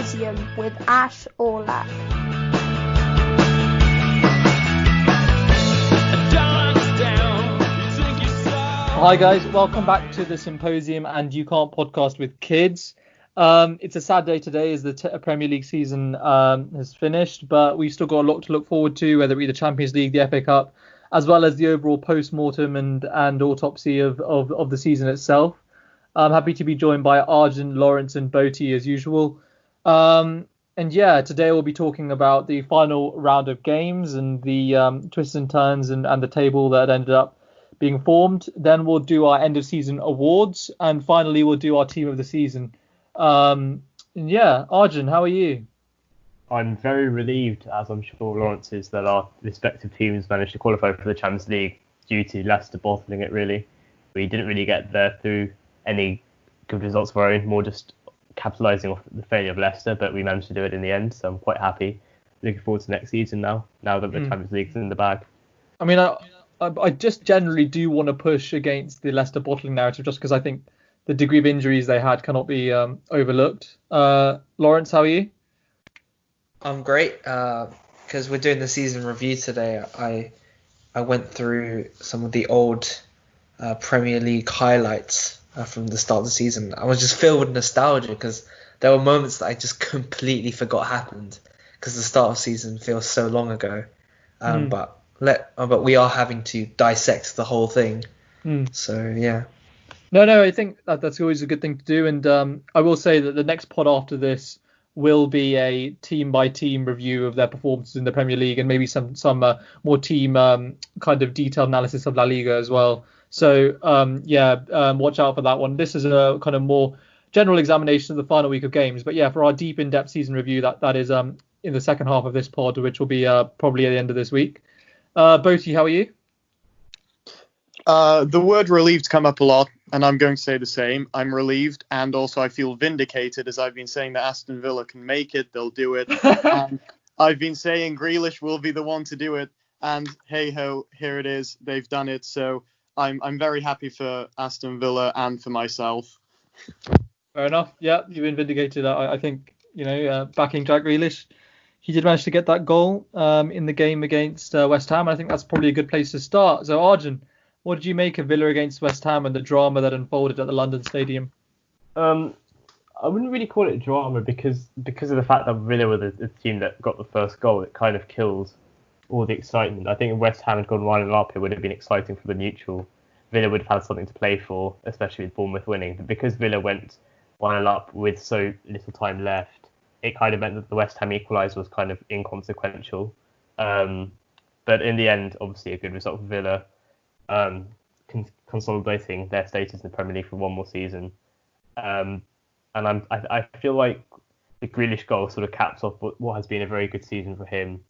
Symposium with Ash Aulak. Hi guys, welcome back to the Symposium and You Can't podcast with kids. It's a sad day today as the Premier League season has finished, but we've still got a lot to look forward to, whether it be the Champions League, the FA Cup, as well as the overall post-mortem and autopsy of the season itself. I'm happy to be joined by Arjun, Lawrence and Boti as usual. And yeah, today we'll be talking about the final round of games and the twists and turns and the table that ended up being formed. Then we'll do our end of season awards, and finally we'll do our team of the season. And yeah, Arjun, how are you? I'm very relieved, as I'm sure Lawrence is, that our respective teams managed to qualify for the Champions League due to Leicester bottling it, really. We didn't really get there through any good results of our own, more just capitalising off the failure of Leicester, but we managed to do it in the end, so I'm quite happy. Looking forward to next season now that the Champions League's in the bag. I mean, I just generally do want to push against the Leicester bottling narrative, just because I think the degree of injuries they had cannot be overlooked. Lawrence, how are you? I'm great, because we're doing the season review today. I went through some of the old Premier League highlights from the start of the season. I was just filled with nostalgia because there were moments that I just completely forgot happened because the start of the season feels so long ago. But we are having to dissect the whole thing. So yeah. No, I think that's always a good thing to do. And I will say that the next pod after this will be a team by team review of their performances in the Premier League and maybe some more team kind of detailed analysis of La Liga as well. So watch out for that one. This is a kind of more general examination of the final week of games. But yeah, for our deep in-depth season review, that is in the second half of this pod, which will be probably at the end of this week. Boti, how are you? The word relieved come up a lot, and I'm going to say the same. I'm relieved, and also I feel vindicated, as I've been saying that Aston Villa can make it, they'll do it. I've been saying Grealish will be the one to do it, and hey-ho, here it is. They've done it, so I'm very happy for Aston Villa and for myself. Fair enough. Yeah, you've been vindicated. I think, backing Jack Grealish, he did manage to get that goal in the game against West Ham. I think that's probably a good place to start. So, Arjun, what did you make of Villa against West Ham and the drama that unfolded at the London Stadium? I wouldn't really call it drama because of the fact that Villa were the team that got the first goal. It kind of killed all the excitement. I think if West Ham had gone 1-0 up, it would have been exciting for the neutral. Villa would have had something to play for, especially with Bournemouth winning. But because Villa went 1-0 up with so little time left, it kind of meant that the West Ham equaliser was kind of inconsequential. But in the end, obviously a good result for Villa. Consolidating their status in the Premier League for one more season, and I feel like the Grealish goal sort of caps off what has been a very good season for him.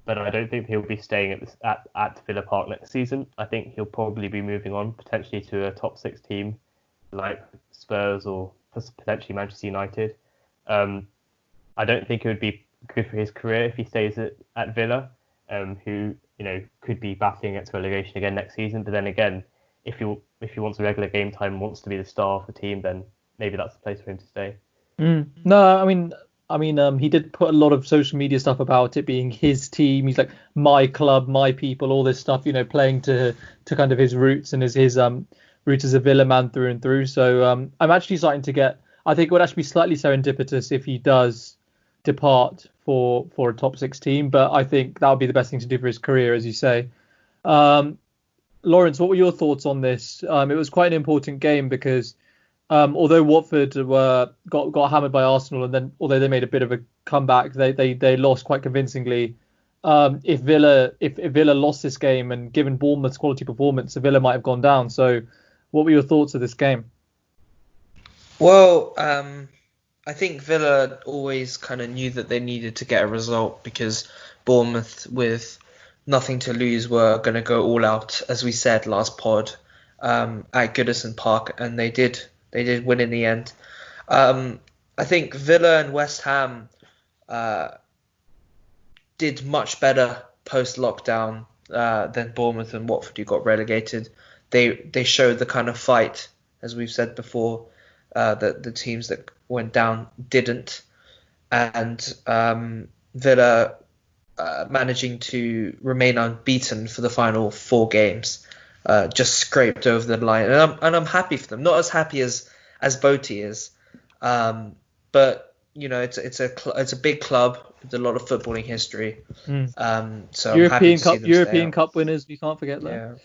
But I don't think he'll be staying at Villa Park next season. I think he'll probably be moving on potentially to a top 6 team like Spurs or potentially Manchester United. I don't think it would be good for his career if he stays at Villa, who could be battling against relegation again next season. But then again, if he wants a regular game time and wants to be the star of the team, then maybe that's the place for him to stay. No, I mean, he did put a lot of social media stuff about it being his team. He's like, my club, my people, all this stuff, playing to kind of his roots and his roots as a Villa man through and through. So I'm actually starting to get, I think it would actually be slightly serendipitous if he does depart for a top 6 team, but I think that would be the best thing to do for his career, as you say. Lawrence, what were your thoughts on this? It was quite an important game because although Watford got hammered by Arsenal, and then although they made a bit of a comeback, they lost quite convincingly. If Villa lost this game, and given Bournemouth's quality performance, Villa might have gone down. So what were your thoughts of this game? Well, I think Villa always kind of knew that they needed to get a result because Bournemouth, with nothing to lose, were going to go all out, as we said last pod, at Goodison Park, and they did win in the end. I think Villa and West Ham did much better post-lockdown than Bournemouth and Watford, who got relegated. They showed the kind of fight, as we've said before, that the teams that went down didn't. and Villa managing to remain unbeaten for the final 4 games, just scraped over the line, and I'm happy for them. Not as happy as Botti is, but it's a big club with a lot of footballing history. So European Cup winners, we can't forget that.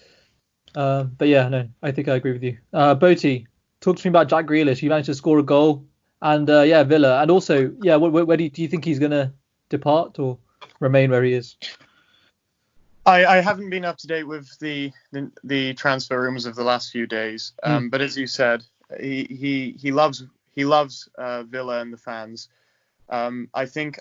Yeah. But yeah, no, I think I agree with you. Botti, talk to me about Jack Grealish. He managed to score a goal, and Villa, and also where do you think he's gonna depart or remain where he is? I haven't been up to date with the transfer rumors of the last few days, but as you said, he loves Villa and the fans. I think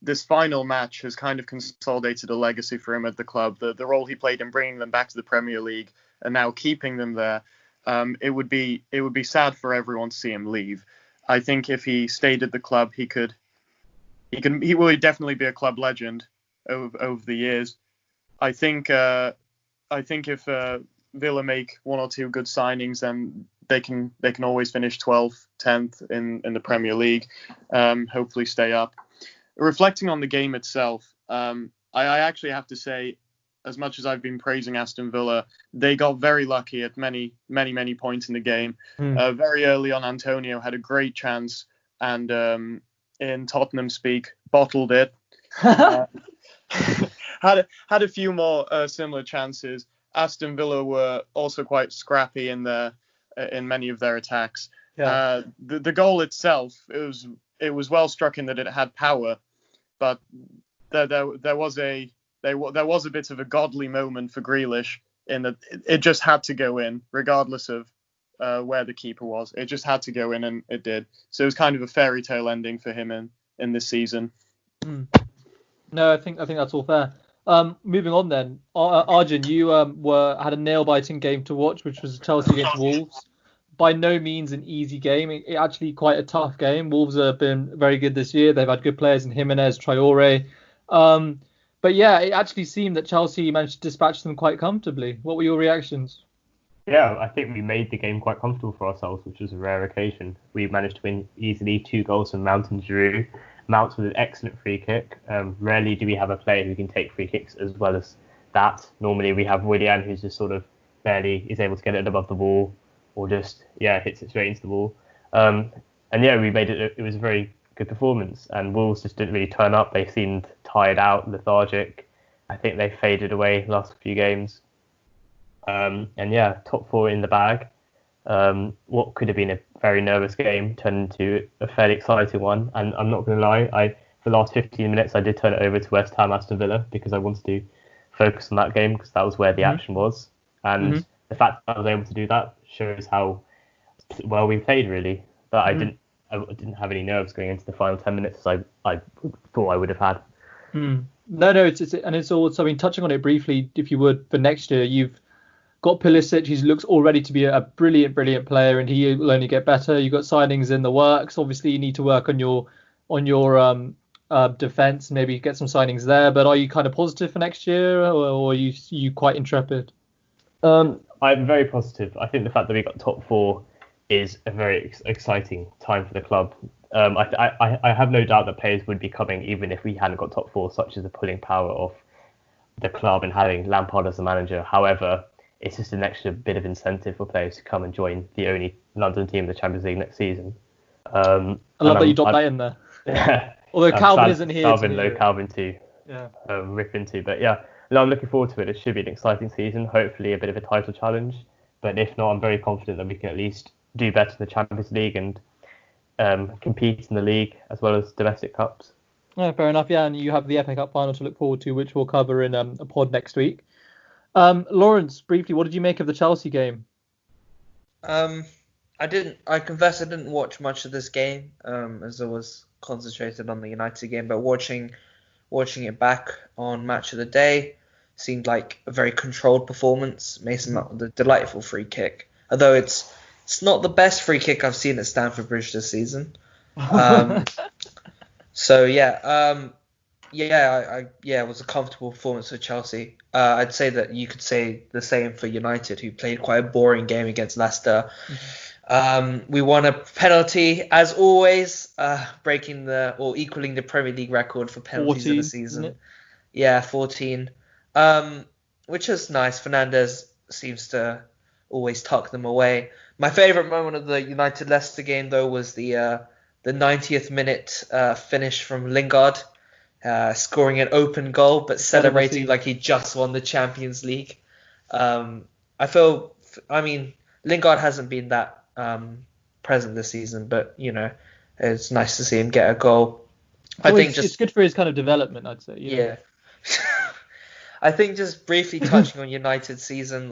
this final match has kind of consolidated a legacy for him at the club. The role he played in bringing them back to the Premier League and now keeping them there. It would be sad for everyone to see him leave. I think if he stayed at the club, he will definitely be a club legend over the years. I think if Villa make 1 or 2 good signings, then they can always finish 12th, 10th in the Premier League. Hopefully stay up. Reflecting on the game itself, I actually have to say, as much as I've been praising Aston Villa, they got very lucky at many points in the game. Very early on, Antonio had a great chance, and in Tottenham speak, bottled it. Had a few more similar chances. Aston Villa were also quite scrappy in many of their attacks. Yeah. The goal itself, it was well struck in that it had power, but there was a bit of a godly moment for Grealish in that it just had to go in, regardless of where the keeper was. It just had to go in, and it did. So it was kind of a fairy tale ending for him in this season. No, I think that's all fair. Moving on then, Arjun, you had a nail-biting game to watch, which was Chelsea against Wolves. By no means an easy game. It actually quite a tough game. Wolves have been very good this year. They've had good players in Jimenez, Traore. But yeah, it actually seemed that Chelsea managed to dispatch them quite comfortably. What were your reactions? Yeah, I think we made the game quite comfortable for ourselves, which was a rare occasion. We managed to win easily, 2 goals from Mount and Giroud. Mount with an excellent free kick. Rarely do we have a player who can take free kicks as well as that. Normally we have Willian, who's just sort of barely is able to get it above the wall, or just hits it straight into the wall. We made it. It was a very good performance, and Wolves just didn't really turn up. They seemed tired out, lethargic. I think they faded away last few games. Top 4 in the bag. What could have been a very nervous game turned into a fairly exciting one. And I'm not going to lie, for the last 15 minutes I did turn it over to West Ham Aston Villa because I wanted to focus on that game because that was where the action was. And the fact that I was able to do that shows how well we played, really. But I didn't have any nerves going into the final 10 minutes as I thought I would have had. No, it's also, I mean, touching on it briefly, if you would, for next year, you've got Pulisic, who looks already to be a brilliant player, and he will only get better. You've got signings in the works. Obviously, you need to work on your defence, maybe get some signings there. But are you kind of positive for next year, or are you quite intrepid? I'm very positive. I think the fact that we got top 4 is a very exciting time for the club. I have no doubt that players would be coming even if we hadn't got top 4, such as the pulling power of the club and having Lampard as the manager. However, it's just an extra bit of incentive for players to come and join the only London team in the Champions League next season. I love that you dropped that in there. Yeah. Although Calvin isn't here. Calvin too. Yeah. Rip into. But yeah, no, I'm looking forward to it. It should be an exciting season. Hopefully a bit of a title challenge. But if not, I'm very confident that we can at least do better in the Champions League and compete in the league as well as domestic cups. Yeah, fair enough. Yeah, and you have the FA Cup final to look forward to, which we'll cover in a pod next week. Lawrence, briefly, what did you make of the Chelsea game? I confess I didn't watch much of this game, as I was concentrated on the United game, but watching it back on Match of the Day seemed like a very controlled performance. Mason Mount with a delightful free kick, although it's not the best free kick I've seen at Stamford Bridge this season. It was a comfortable performance for Chelsea. I'd say that you could say the same for United, who played quite a boring game against Leicester. We won a penalty, as always, equaling the Premier League record for penalties 14, in a isn't season. it? Yeah, 14. Which is nice. Fernandes seems to always tuck them away. My favourite moment of the United Leicester game, though, was the 90th minute finish from Lingard, scoring an open goal, but celebrating like he just won the Champions League. Lingard hasn't been that present this season, but it's nice to see him get a goal. It's good for his kind of development, I'd say. Yeah. I think just briefly touching on United's season,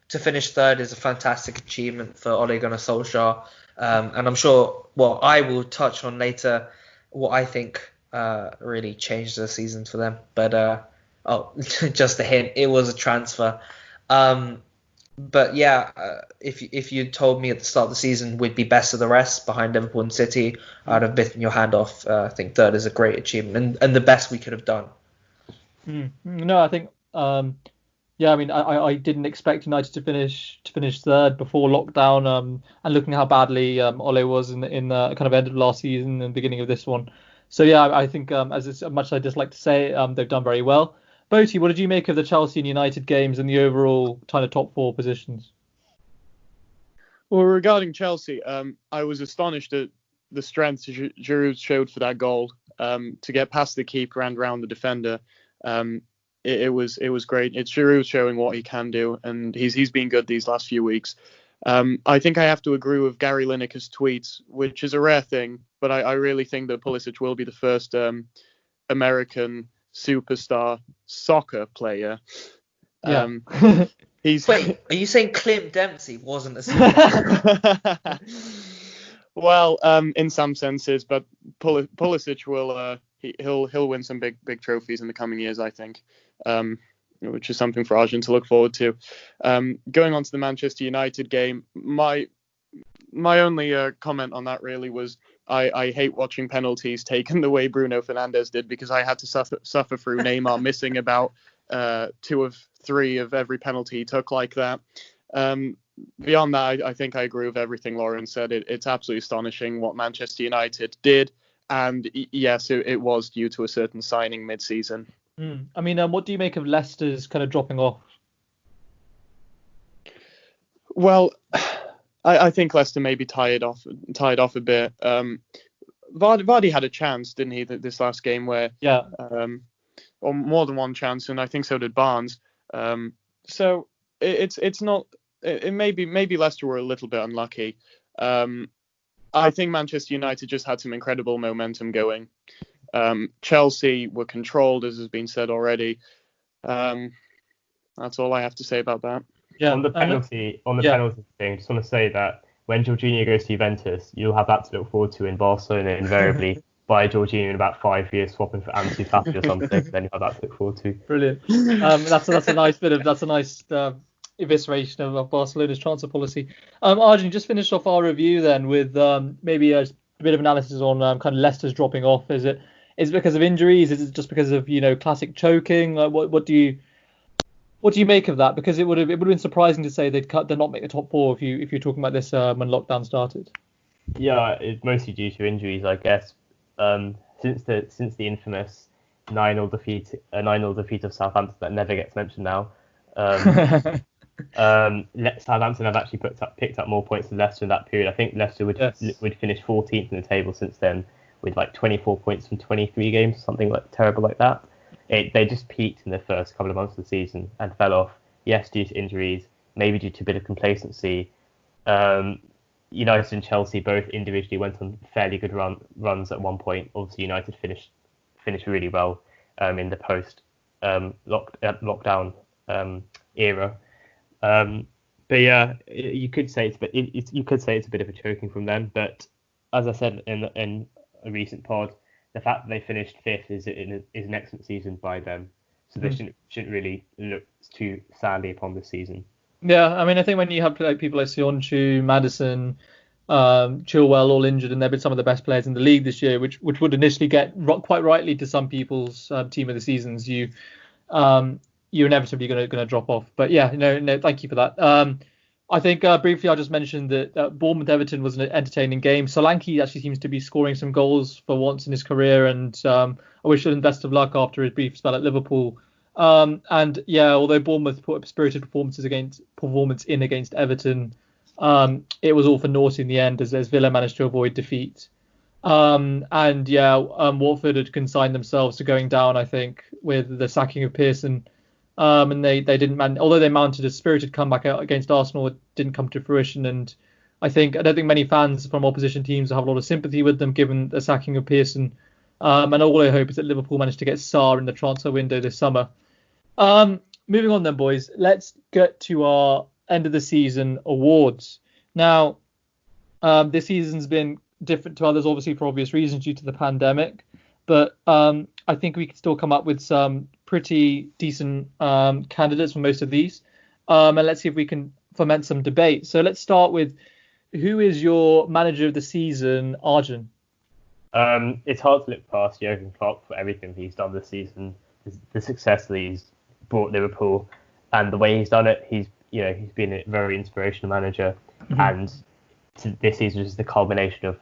to finish third is a fantastic achievement for Ole Gunnar Solskjaer, and I'm sure I will touch on later what I think really changed the season for them. But just a hint, it was a transfer. But yeah, if you told me at the start of the season we'd be best of the rest behind Liverpool and City, I'd have bitten your hand off. I think third is a great achievement and the best we could have done. No, I think I didn't expect United to finish third before lockdown. And looking how badly Ole was in the kind of end of last season and beginning of this one. So yeah, I think as much as I dislike to say it, they've done very well. Boaty, what did you make of the Chelsea and United games and the overall kind of top four positions? Well, regarding Chelsea, I was astonished at the strength Giroud showed for that goal. To get past the keeper and round the defender, it was great. It's Giroud showing what he can do, and he's been good these last few weeks. I think I have to agree with Gary Lineker's tweets, which is a rare thing, but I really think that Pulisic will be the first American superstar soccer player. Yeah. Wait, are you saying Clint Dempsey wasn't a superstar? Well, in some senses, but Pulisic will he'll win some big trophies in the coming years, I think, which is something for Arjun to look forward to. Going on to the Manchester United game, my only comment on that really was I hate watching penalties taken the way Bruno Fernandes did, because I had to suffer through Neymar missing about 2 of 3 of every penalty he took like that. Beyond that, I think I agree with everything Lauren said. It's absolutely astonishing what Manchester United did. And yes, it was due to a certain signing mid-season. I mean, what do you make of Leicester's kind of dropping off? Well, I think Leicester maybe tied off a bit. Vardy had a chance, didn't he, this last game where or more than one chance, and I think so did Barnes. So it's not. It maybe Leicester were a little bit unlucky. I think Manchester United just had some incredible momentum going. Chelsea were controlled, as has been said already. That's all I have to say about that. Yeah, on the penalty thing, I just want to say that when Jorginho goes to Juventus, you'll have that to look forward to in Barcelona. Invariably, buy Jorginho in about 5 years, swapping for Ansu Fati or something. Then you have that to look forward to. Brilliant. That's a nice evisceration of Barcelona's transfer policy. Arjun, just finish off our review then with maybe a bit of analysis on kind of Leicester's dropping off. Is it because of injuries? Is it just because of classic choking? What do you make of that? Because it would have been surprising to say they'd not make the top four if you're talking about this when lockdown started. Yeah, it's mostly due to injuries, I guess. Since the infamous 9-0 defeat of Southampton that never gets mentioned now. Southampton have actually picked up more points than Leicester in that period. I think Leicester would finish 14th in the table since then with 24 points from 23 games, something terrible like that. They just peaked in the first couple of months of the season and fell off. Yes, due to injuries, maybe due to a bit of complacency. United and Chelsea both individually went on fairly good runs at one point. Obviously, United finished really well in the post lockdown era. But yeah, you could say it's a bit of a choking from them. But as I said in a recent pod, the fact that they finished 5th is an excellent season by them. So they shouldn't really look too sadly upon this season. Yeah, I mean, I think when you have people like Sionchu, Maddison, Chilwell all injured, and they've been some of the best players in the league this year, which would initially get quite rightly to some people's team of the seasons, you're inevitably going to drop off. But yeah, no, thank you for that. I think briefly I'll just mention that Bournemouth Everton was an entertaining game. Solanke actually seems to be scoring some goals for once in his career, and I wish him best of luck after his brief spell at Liverpool. And yeah, although Bournemouth put up spirited performance in against Everton, it was all for naught in the end as Villa managed to avoid defeat. And yeah, Watford had consigned themselves to going down, I think, with the sacking of Pearson. And they didn't although they mounted a spirited comeback against Arsenal, it didn't come to fruition. And I don't think many fans from opposition teams have a lot of sympathy with them given the sacking of Pearson. And all I hope is that Liverpool manage to get Sarr in the transfer window this summer. Moving on then, boys, let's get to our end of the season awards. Now, this season's been different to others, obviously for obvious reasons due to the pandemic. But I think we can still come up with some pretty decent candidates for most of these. And let's see if we can foment some debate. So let's start with, who is your manager of the season, Arjun? It's hard to look past Jurgen Klopp for everything he's done this season, the success that he's brought Liverpool, and the way he's done it. He's been a very inspirational manager, and this season is the culmination of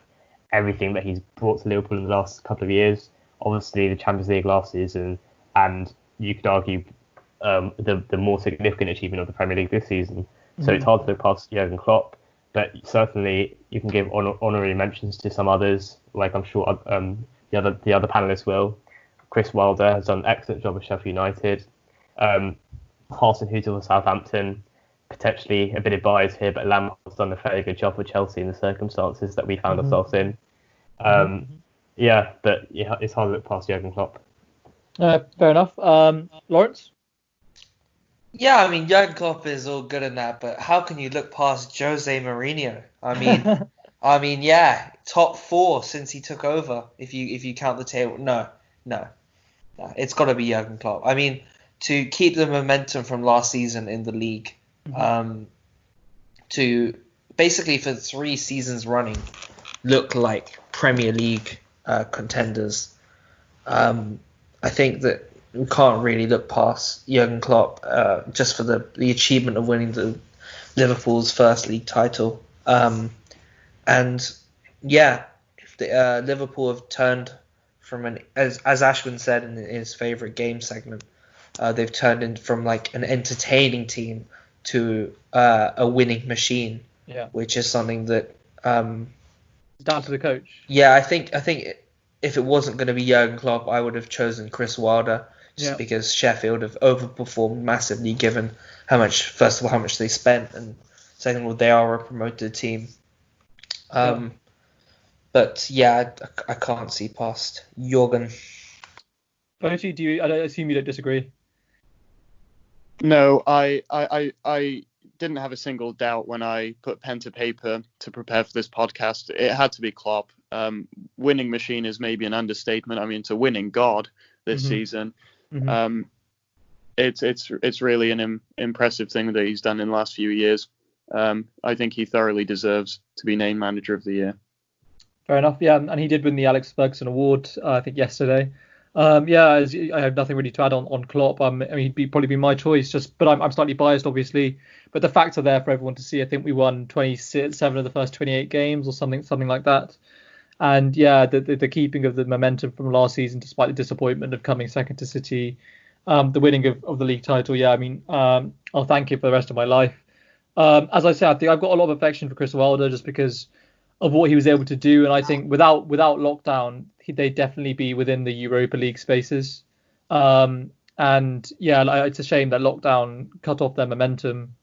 everything that he's brought to Liverpool in the last couple of years. Obviously, the Champions League last season, and you could argue the more significant achievement of the Premier League this season. So it's hard to look past Jurgen Klopp, but certainly you can give honorary mentions to some others, like I'm sure the other panelists will. Chris Wilder has done an excellent job at Sheffield United. Hasenhüttl for Southampton, potentially a bit of bias here, but Lam has done a fairly good job for Chelsea in the circumstances that we found ourselves in. Yeah, but yeah, it's hard to look past Jurgen Klopp. Fair enough. Lawrence? Yeah, I mean, Jurgen Klopp is all good in that, but how can you look past Jose Mourinho? I mean, yeah, top 4 since he took over. If you count the table, no, it's got to be Jurgen Klopp. I mean, to keep the momentum from last season in the league, to basically for 3 seasons running look like Premier League contenders. I think that we can't really look past Jurgen Klopp just for the achievement of winning the Liverpool's first league title. And yeah, Liverpool have turned from as Ashwin said in his favourite game segment, they've turned in from like an entertaining team to a winning machine, which is something that down to the coach. Yeah, I think if it wasn't going to be Jurgen Klopp, I would have chosen Chris Wilder, just because Sheffield have overperformed massively given how much they spent, and second of all, they are a promoted team. But yeah, I can't see past Jurgen. Bertie, I assume you don't disagree? No, I didn't have a single doubt when I put pen to paper to prepare for this podcast. It had to be Klopp. Winning machine is maybe an understatement. I mean, it's a winning god this season. It's really an impressive thing that he's done in the last few years. I think he thoroughly deserves to be named Manager of the Year. Fair enough. Yeah, and he did win the Alex Ferguson Award, I think, yesterday. I have nothing really to add on Klopp. I mean, he'd probably be my choice, but I'm slightly biased, obviously. But the facts are there for everyone to see. I think we won 27 of the first 28 games or something like that. And yeah, the keeping of the momentum from last season, despite the disappointment of coming second to City, the winning of the league title. Yeah, I mean, I'll thank him for the rest of my life. As I said, I think I've got a lot of affection for Chris Wilder just because of what he was able to do, and I think without lockdown, they'd definitely be within the Europa League spaces. And yeah, it's a shame that lockdown cut off their momentum.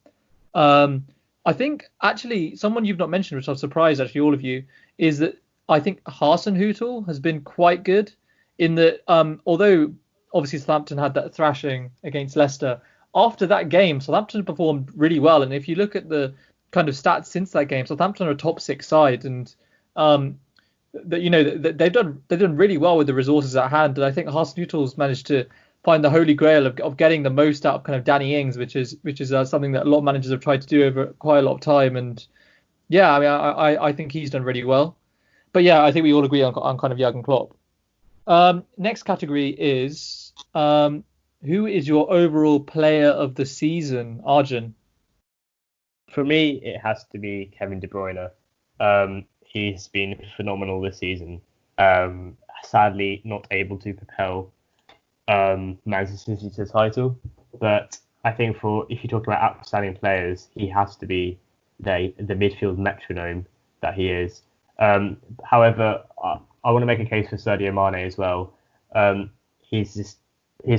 I think actually someone you've not mentioned, which I'm surprised actually all of you, is that I think Hasenhüttl has been quite good in that, although obviously Southampton had that thrashing against Leicester, after that game Southampton performed really well, and if you look at the kind of stats since that game, Southampton are a top 6 side, and they've done really well with the resources at hand. And I think Hasenhüttl's managed to find the holy grail of getting the most out of kind of Danny Ings, which is something that a lot of managers have tried to do over quite a lot of time. And yeah, I mean, I think he's done really well. But yeah, I think we all agree on kind of Jurgen Klopp. Next category is who is your overall player of the season, Arjun? For me, it has to be Kevin De Bruyne. He's been phenomenal this season. Sadly, not able to propel Manchester City to the title, but I think if you talk about outstanding players, he has to be the midfield metronome that he is. However, I want to make a case for Sadio Mane as well. His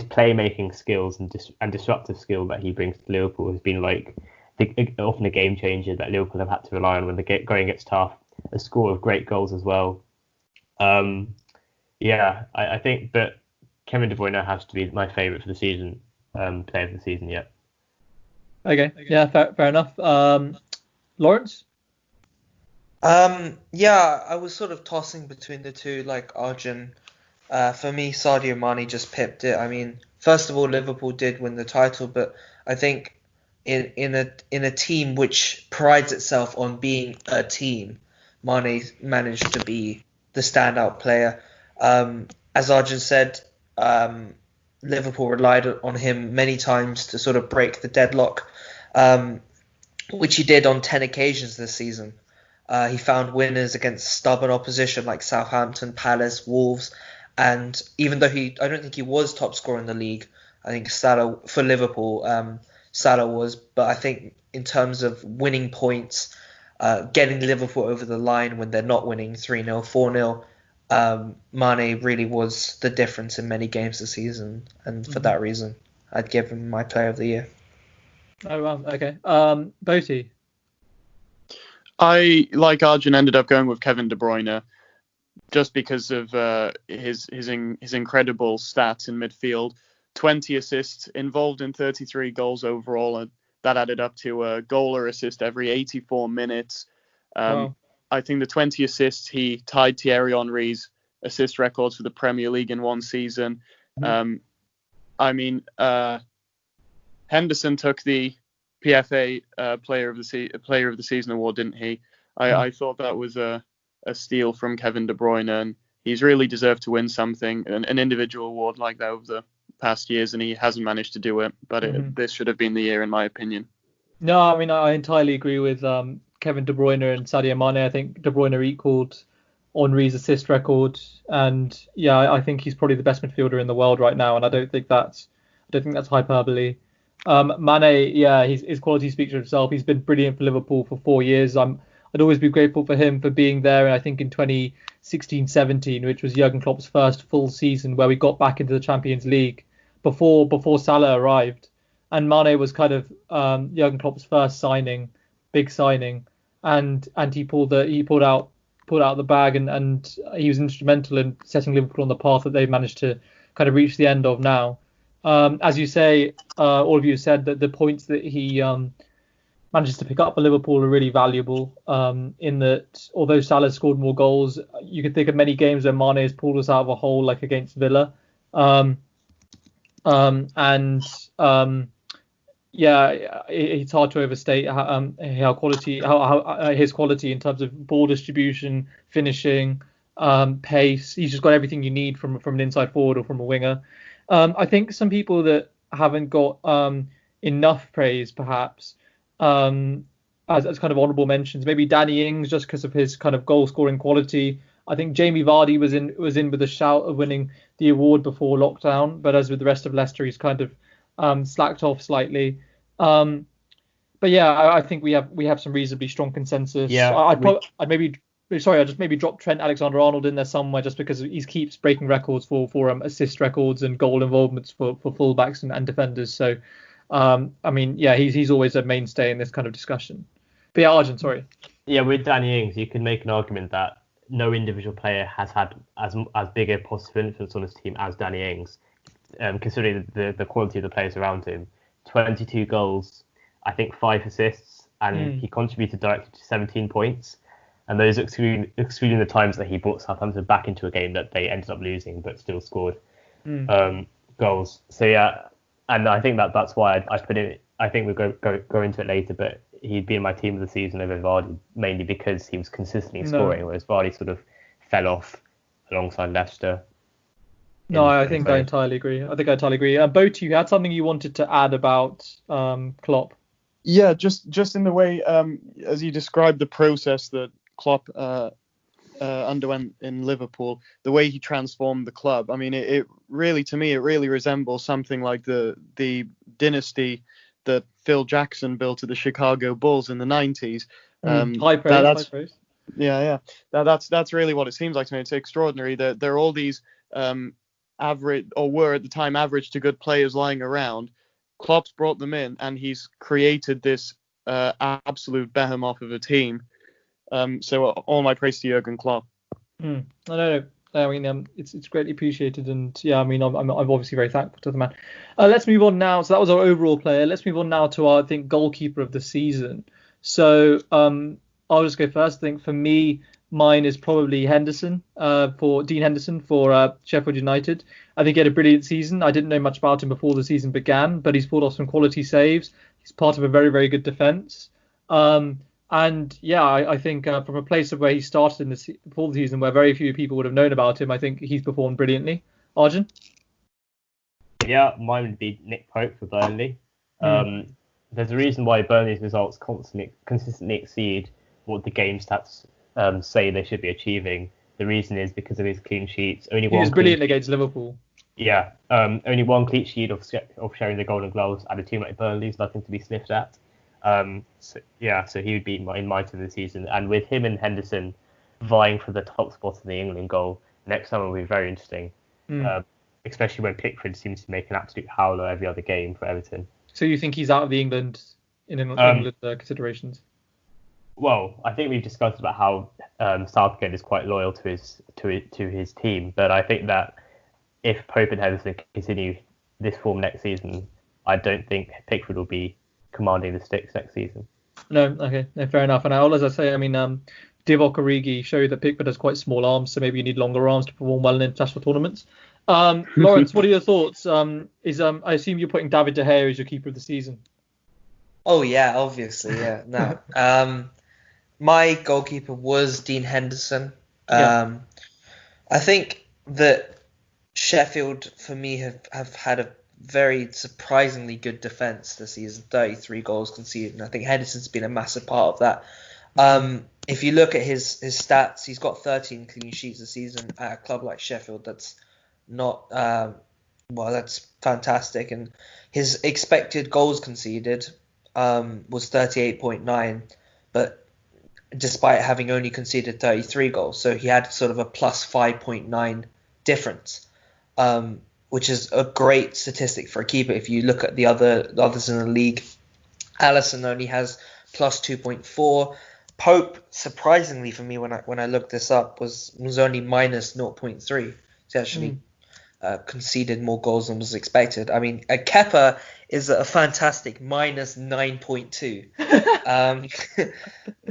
playmaking skills and disruptive skill that he brings to Liverpool has been often a game changer that Liverpool have had to rely on when the going gets tough. A score of great goals as well. I think, but Kevin De Bruyne has to be my favourite for the season, player of the season. Yeah. Okay. Yeah. Fair enough. Lawrence. I was sort of tossing between the two, like Arjun. For me, Sadio Mane just pipped it. I mean, first of all, Liverpool did win the title, but I think in a team which prides itself on being a team, Mane managed to be the standout player. As Arjun said, Liverpool relied on him many times to sort of break the deadlock, which he did on 10 occasions this season. He found winners against stubborn opposition like Southampton, Palace, Wolves, and even though I don't think he was top scorer in the league, I think Salah for Liverpool, Salah was. But I think in terms of winning points, getting Liverpool over the line when they're not winning 3-0, 4-0, Mane really was the difference in many games this season, and for that reason, I'd give him my Player of the Year. Oh wow. Okay. Boaty. I, like Arjun, ended up going with Kevin De Bruyne just because of his incredible stats in midfield. 20 assists, involved in 33 goals overall, and that added up to a goal or assist every 84 minutes. Wow. I think the 20 assists, he tied Thierry Henry's assist records for the Premier League in one season. Henderson took the PFA Player of the Season award, didn't he? I thought that was a steal from Kevin De Bruyne, and he's really deserved to win something, an individual award like that over the past years, and he hasn't managed to do it. But this should have been the year, in my opinion. No, I mean, I entirely agree with Kevin De Bruyne and Sadio Mane. I think De Bruyne equaled Henry's assist record, and I think he's probably the best midfielder in the world right now, and I don't think that's hyperbole. Mane, his quality speaks for himself. He's been brilliant for Liverpool for 4 years. I'd always be grateful for him for being there. And I think in 2016-17, which was Jurgen Klopp's first full season where we got back into the Champions League before Salah arrived, and Mane was kind of Jurgen Klopp's first big signing, and he pulled out the bag, and he was instrumental in setting Liverpool on the path that they've managed to kind of reach the end of now. As you say, all of you said that the points that he manages to pick up for Liverpool are really valuable. In that, although Salah scored more goals, you could think of many games where Mane has pulled us out of a hole, like against Villa. It's hard to overstate how his quality in terms of ball distribution, finishing, pace. He's just got everything you need from an inside forward or from a winger. I think some people that haven't got enough praise, perhaps, as kind of honourable mentions, maybe Danny Ings, just because of his kind of goal scoring quality. I think Jamie Vardy was in with a shout of winning the award before lockdown, but as with the rest of Leicester, he's kind of slacked off slightly. I think we have some reasonably strong consensus. Yeah, I'd maybe drop Trent Alexander-Arnold in there somewhere, just because he keeps breaking records for assist records and goal involvements for fullbacks and defenders. So, he's always a mainstay in this kind of discussion. But yeah, Arjun, sorry. Yeah, with Danny Ings, you can make an argument that no individual player has had as big a positive influence on his team as Danny Ings, considering the quality of the players around him. 22 goals, I think 5 assists, and he contributed directly to 17 points. And those excluding the times that he brought Southampton back into a game that they ended up losing, but still scored goals. So yeah, and I think that's why I put it. I think we'll go into it later, but he'd be in my team of the season over Vardy, mainly because he was consistently scoring, whereas Vardy sort of fell off alongside Leicester. No, I think I entirely agree. Boat, you had something you wanted to add about Klopp. Yeah, just in the way as you described the process that Klopp underwent in Liverpool, the way he transformed the club. I mean, it really, to me, it really resembles something like the dynasty that Phil Jackson built at the Chicago Bulls in the 90s. High praise, high praise. Yeah. That's really what it seems like to me. It's extraordinary that there are all these average, or were at the time average to good players lying around. Klopp's brought them in, and he's created this absolute behemoth of a team. So all my praise to Jurgen Klopp. No. I mean, it's greatly appreciated, and yeah, I mean, I'm obviously very thankful to the man. Let's move on now. So that was our overall player. Let's move on now to our, I think, goalkeeper of the season. So I'll just go first. I think for me, mine is probably Henderson, for Dean Henderson for Sheffield United. I think he had a brilliant season. I didn't know much about him before the season began, but he's pulled off some quality saves. He's part of a very, very good defence. And yeah, I think from a place of where he started before the season, where very few people would have known about him, I think he's performed brilliantly. Arjun? Yeah, mine would be Nick Pope for Burnley. There's a reason why Burnley's results consistently exceed what the game stats say they should be achieving. The reason is because of his clean sheets. He was brilliant against Liverpool. Yeah, only one clean sheet of sharing the Golden Gloves at a team like Burnley is nothing to be sniffed at. So he would be in my team of the season. And with him and Henderson vying for the top spot in the England goal, next summer will be very interesting. Especially when Pickford seems to make an absolute howler every other game for Everton. So you think he's out of the England considerations? Well, I think we've discussed about how Southgate is quite loyal to his team, but I think that if Pope and Henderson continue this form next season, I don't think Pickford will be commanding the sticks next season. No, okay, no, fair enough. And as I say, I mean, Divock Origi showed that Pickford has quite small arms, so maybe you need longer arms to perform well in international tournaments. Lawrence, what are your thoughts? I assume you're putting David De Gea as your keeper of the season. Oh yeah, obviously, yeah. No, my goalkeeper was Dean Henderson. I think that Sheffield, for me, have had a very surprisingly good defence this season. 33 goals conceded, and I think Henderson's been a massive part of that. If you look at his stats, he's got 13 clean sheets this season at a club like Sheffield. That's not that's fantastic. And his expected goals conceded was 38.9, but despite having only conceded 33 goals, so he had sort of a plus 5.9 difference, which is a great statistic for a keeper. If you look at the others in the league, Alisson only has plus 2.4. Pope, surprisingly for me, when I looked this up, was only minus 0.3. He actually conceded more goals than was expected. I mean, Kepa is a fantastic minus 9.2.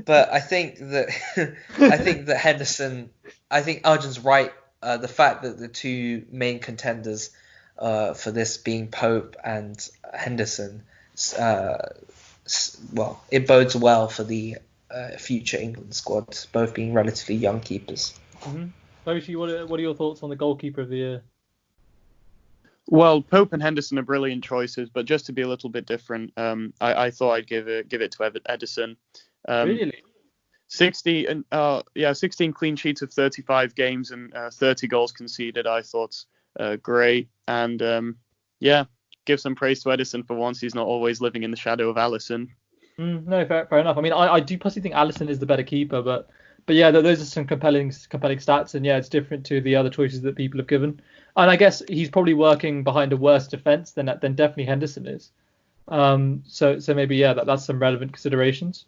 But I think that Henderson, I think Arjun's right. The fact that the two main contenders for this being Pope and Henderson, it bodes well for the future England squad, both being relatively young keepers. Boshi, what are your thoughts on the goalkeeper of the year? Well, Pope and Henderson are brilliant choices, but just to be a little bit different, I thought I'd give it to Ederson. Really? 16 clean sheets of 35 games and 30 goals conceded. I thought great, and give some praise to Ederson for once. He's not always living in the shadow of Alisson. No, fair enough. I mean, I do personally think Alisson is the better keeper, but yeah, those are some compelling stats, and yeah, it's different to the other choices that people have given. And I guess he's probably working behind a worse defence than definitely Henderson is. So maybe that's some relevant considerations.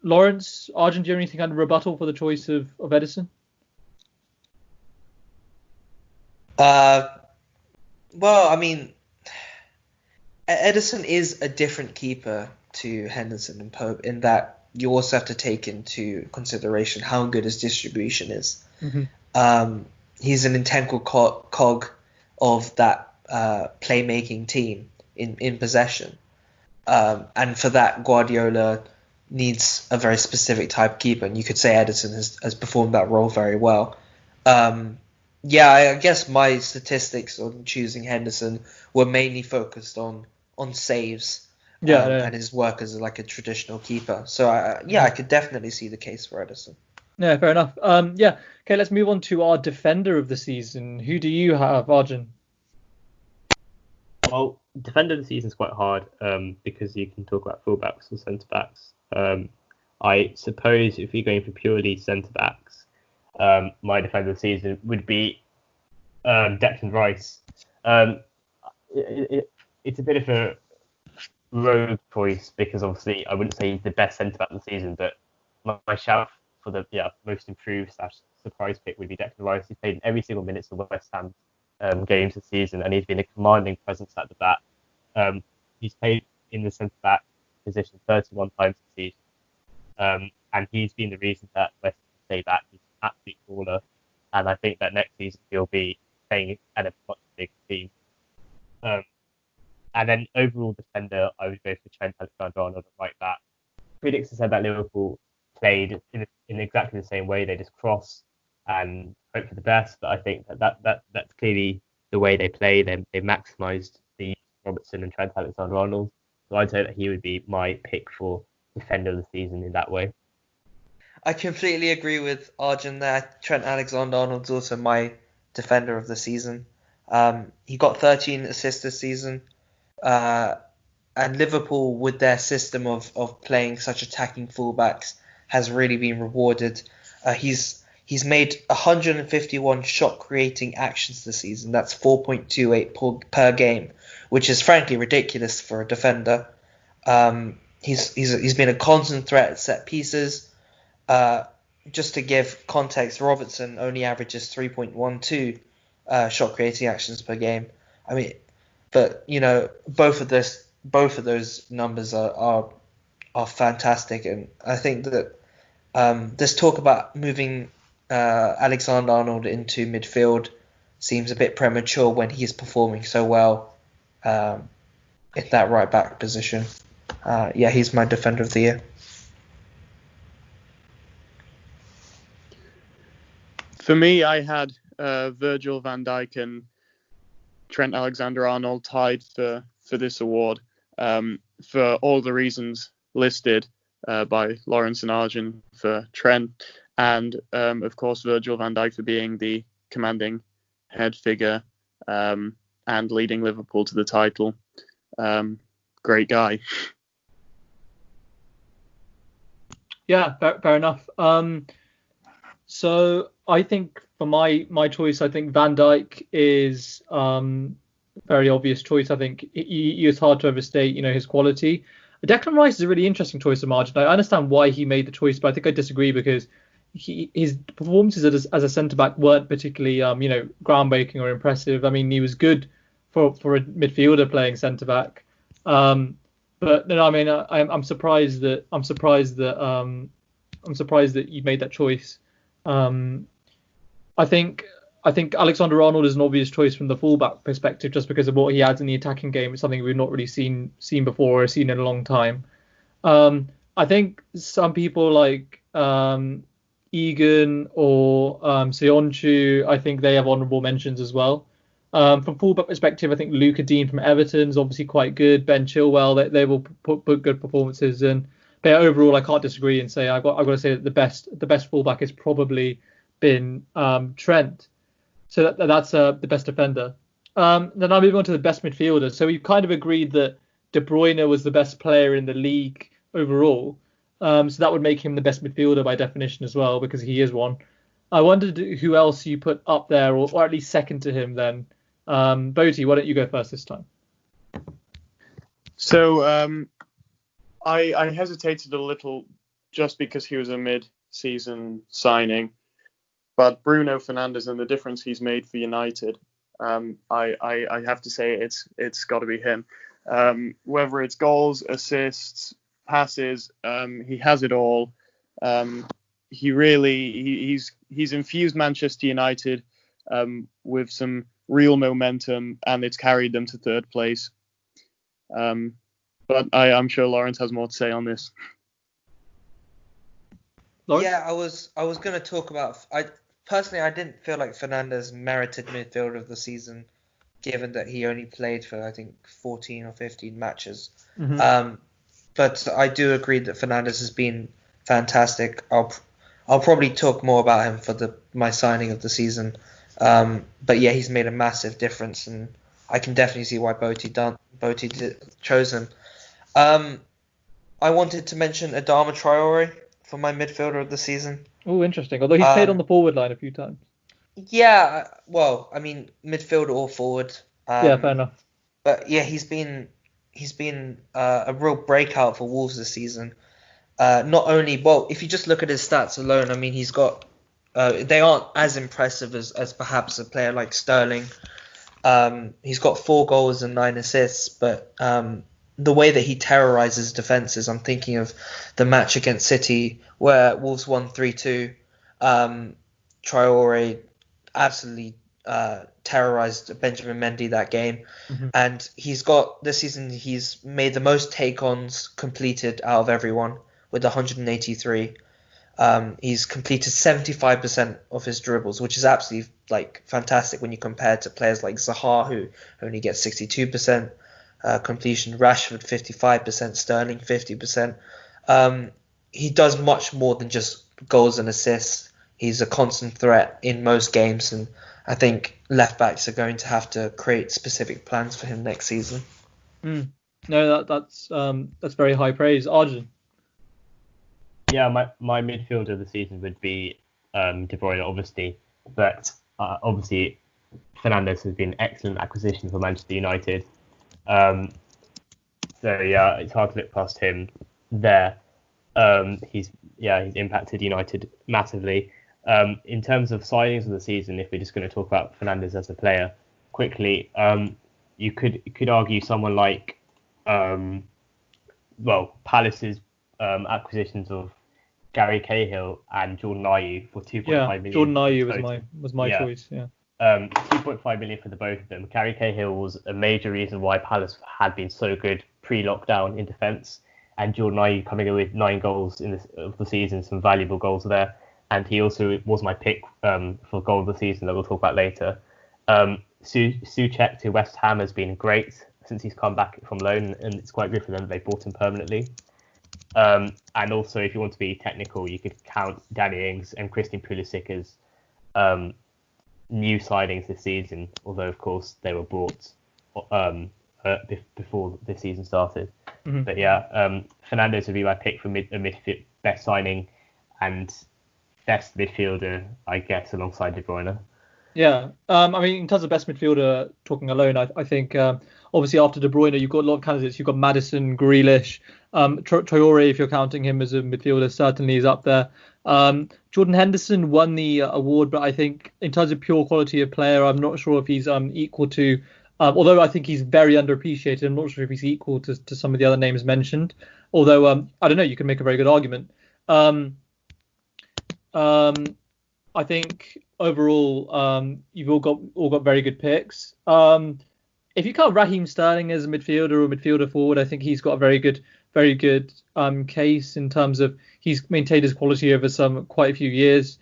Lawrence, Arjun, do you have anything under rebuttal for the choice of Ederson? Well, I mean, Ederson is a different keeper to Henderson and Pope in that you also have to take into consideration how good his distribution is. He's an integral cog of that playmaking team in possession. And for that, Guardiola needs a very specific type of keeper, and you could say Ederson has performed that role very well. I guess my statistics on choosing Henderson were mainly focused on saves, and his work as like a traditional keeper. So I could definitely see the case for Ederson. Yeah, fair enough. Okay, let's move on to our defender of the season. Who do you have, Arjun? Well, defender of the season is quite hard because you can talk about fullbacks or centre backs. I suppose if you're going for purely centre backs, my defender of the season would be Declan Rice. It's a bit of a rogue choice because obviously I wouldn't say he's the best centre back of the season, but my shout for the most improved / surprise pick would be Declan Rice. He's played in every single minute of West Ham games this season, and he's been a commanding presence at the back. He's played in the centre back position 31 times this season, and he's been the reason that West Ham stay back. He's an absolute baller, and I think that next season he'll be playing at a much bigger team. And then overall defender, I would go for Trent Alexander-Arnold at right back. Critics have said that Liverpool played in exactly the same way. They just cross and hope for the best. But I think that's clearly the way they play. They maximised the use of Robertson and Trent Alexander-Arnold. So I'd say that he would be my pick for defender of the season in that way. I completely agree with Arjun there. Trent Alexander-Arnold's also my defender of the season. He got 13 assists this season. And Liverpool, with their system of playing such attacking fullbacks, has really been rewarded. He's made 151 shot creating actions this season. That's 4.28 per game, which is frankly ridiculous for a defender. He's been a constant threat at set pieces. Just to give context, Robertson only averages 3.12 shot creating actions per game. I mean, but both of those numbers are fantastic, and I think that this talk about moving Alexander-Arnold into midfield seems a bit premature when he is performing so well in that right back position. He's my defender of the year. For me, I had Virgil van Dijk and Trent Alexander-Arnold tied for this award for all the reasons listed by Lawrence and Arjun for Trent, and of course Virgil van Dijk for being the commanding head figure and leading Liverpool to the title. Great guy. Yeah, fair enough. So I think for my choice, I think Van Dijk is very obvious choice. I think it's hard to overstate, his quality. Declan Rice is a really interesting choice of Margin. I understand why he made the choice, but I think I disagree because his performances as a centre back weren't particularly groundbreaking or impressive. I mean, he was good for a midfielder playing centre back. But no, I mean, I'm surprised that you made that choice. I think Alexander-Arnold is an obvious choice from the fullback perspective, just because of what he adds in the attacking game. It's something we've not really seen before or seen in a long time. I think some people like Egan or Sionchu, I think they have honourable mentions as well. From fullback perspective, I think Luca Dean from Everton is obviously quite good. Ben Chilwell, they will put good performances in. But overall, I can't disagree and say I've got to say that the best fullback has probably been Trent. So that's the best defender. Then I'll move on to the best midfielder. So we've kind of agreed that De Bruyne was the best player in the league overall. So that would make him the best midfielder by definition as well, because he is one. I wondered who else you put up there, or at least second to him then. Boaty, why don't you go first this time? So I hesitated a little just because he was a mid-season signing. But Bruno Fernandes and the difference he's made for United, I have to say it's got to be him. Whether it's goals, assists, passes, he has it all. He's infused Manchester United with some real momentum, and it's carried them to third place. But I'm sure Lawrence has more to say on this. Lawrence? Yeah, I was going to talk about. I didn't feel like Fernandes merited midfielder of the season given that he only played for, I think, 14 or 15 matches. Mhm. But I do agree that Fernandes has been fantastic. I'll probably talk more about him for my signing of the season. But yeah, he's made a massive difference, and I can definitely see why Botond chose him. Um, I wanted to mention Adama Traore for my midfielder of the season. Oh, interesting. Although he's played on Um, the forward line a few times. yeah, well, I mean, midfield or forward. Yeah, fair enough. But yeah, he's been a real breakout for Wolves this season. Not only, well, if you just look at his stats alone, I mean, he's got they aren't as impressive as perhaps a player like Sterling. He's got 4 goals and 9 assists, but the way that he terrorizes defenses, I'm thinking of the match against City where Wolves won 3-2. Traore absolutely terrorized Benjamin Mendy that game. Mhm. And this season, he's made the most take-ons completed out of everyone with 183. He's completed 75% of his dribbles, which is absolutely fantastic when you compare to players like Zaha, who only gets 62% completion, Rashford 55%, Sterling 50%. He does much more than just goals and assists. He's a constant threat in most games, and I think left backs are going to have to create specific plans for him next season. No, that's very high praise. Arjun. Yeah, my midfielder of the season would be De Bruyne, obviously, but obviously Fernandes has been an excellent acquisition for Manchester United. So yeah, it's hard to look past him there. He's impacted United massively. In terms of signings of the season, if we're just going to talk about Fernandes as a player quickly, you could argue someone like Palace's acquisitions of Gary Cahill and Jordan Ayew for 2.5 million. Jordan Ayew total. was my choice. Yeah. 2.5 million for the both of them. Gary Cahill was a major reason why Palace had been so good pre-lockdown in defence, and Jordan Ayew coming in with 9 goals of the season, some valuable goals there. And he also was my pick for goal of the season that we'll talk about later. Souček to West Ham has been great since he's come back from loan, and it's quite good for them that they bought him permanently. And also, if you want to be technical, you could count Danny Ings and Christian Pulisic as new signings this season, although of course they were bought before the season started. Mhm. But yeah, Fernandes would be my pick for midfield best signing and best midfielder, I guess, alongside De Bruyne. Yeah, I mean, in terms of best midfielder, talking alone, I think obviously after De Bruyne, you've got a lot of candidates. You've got Maddison, Grealish, Traore, if you're counting him as a midfielder, certainly is up there. Jordan Henderson won the award, but I think in terms of pure quality of player, I'm not sure if he's equal to. Although I think he's very underappreciated, I'm not sure if he's equal to some of the other names mentioned. Although I don't know, you can make a very good argument. I think overall, you've all got very good picks. If you count Raheem Sterling as a midfielder or midfielder forward, I think he's got a very good case in terms of he's maintained his quality over quite a few years.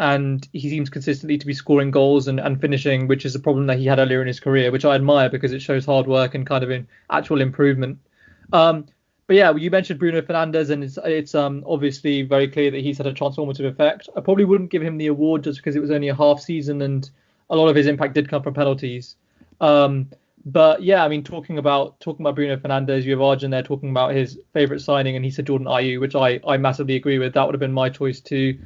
And he seems consistently to be scoring goals and finishing, which is a problem that he had earlier in his career, which I admire because it shows hard work and kind of in actual improvement. But yeah, you mentioned Bruno Fernandes, and it's obviously very clear that he's had a transformative effect. I probably wouldn't give him the award just because it was only a half season and a lot of his impact did come from penalties. But yeah, I mean, talking about Bruno Fernandes, you have Arjun there talking about his favourite signing, and he said Jordan Ayew, which I massively agree with. That would have been my choice too.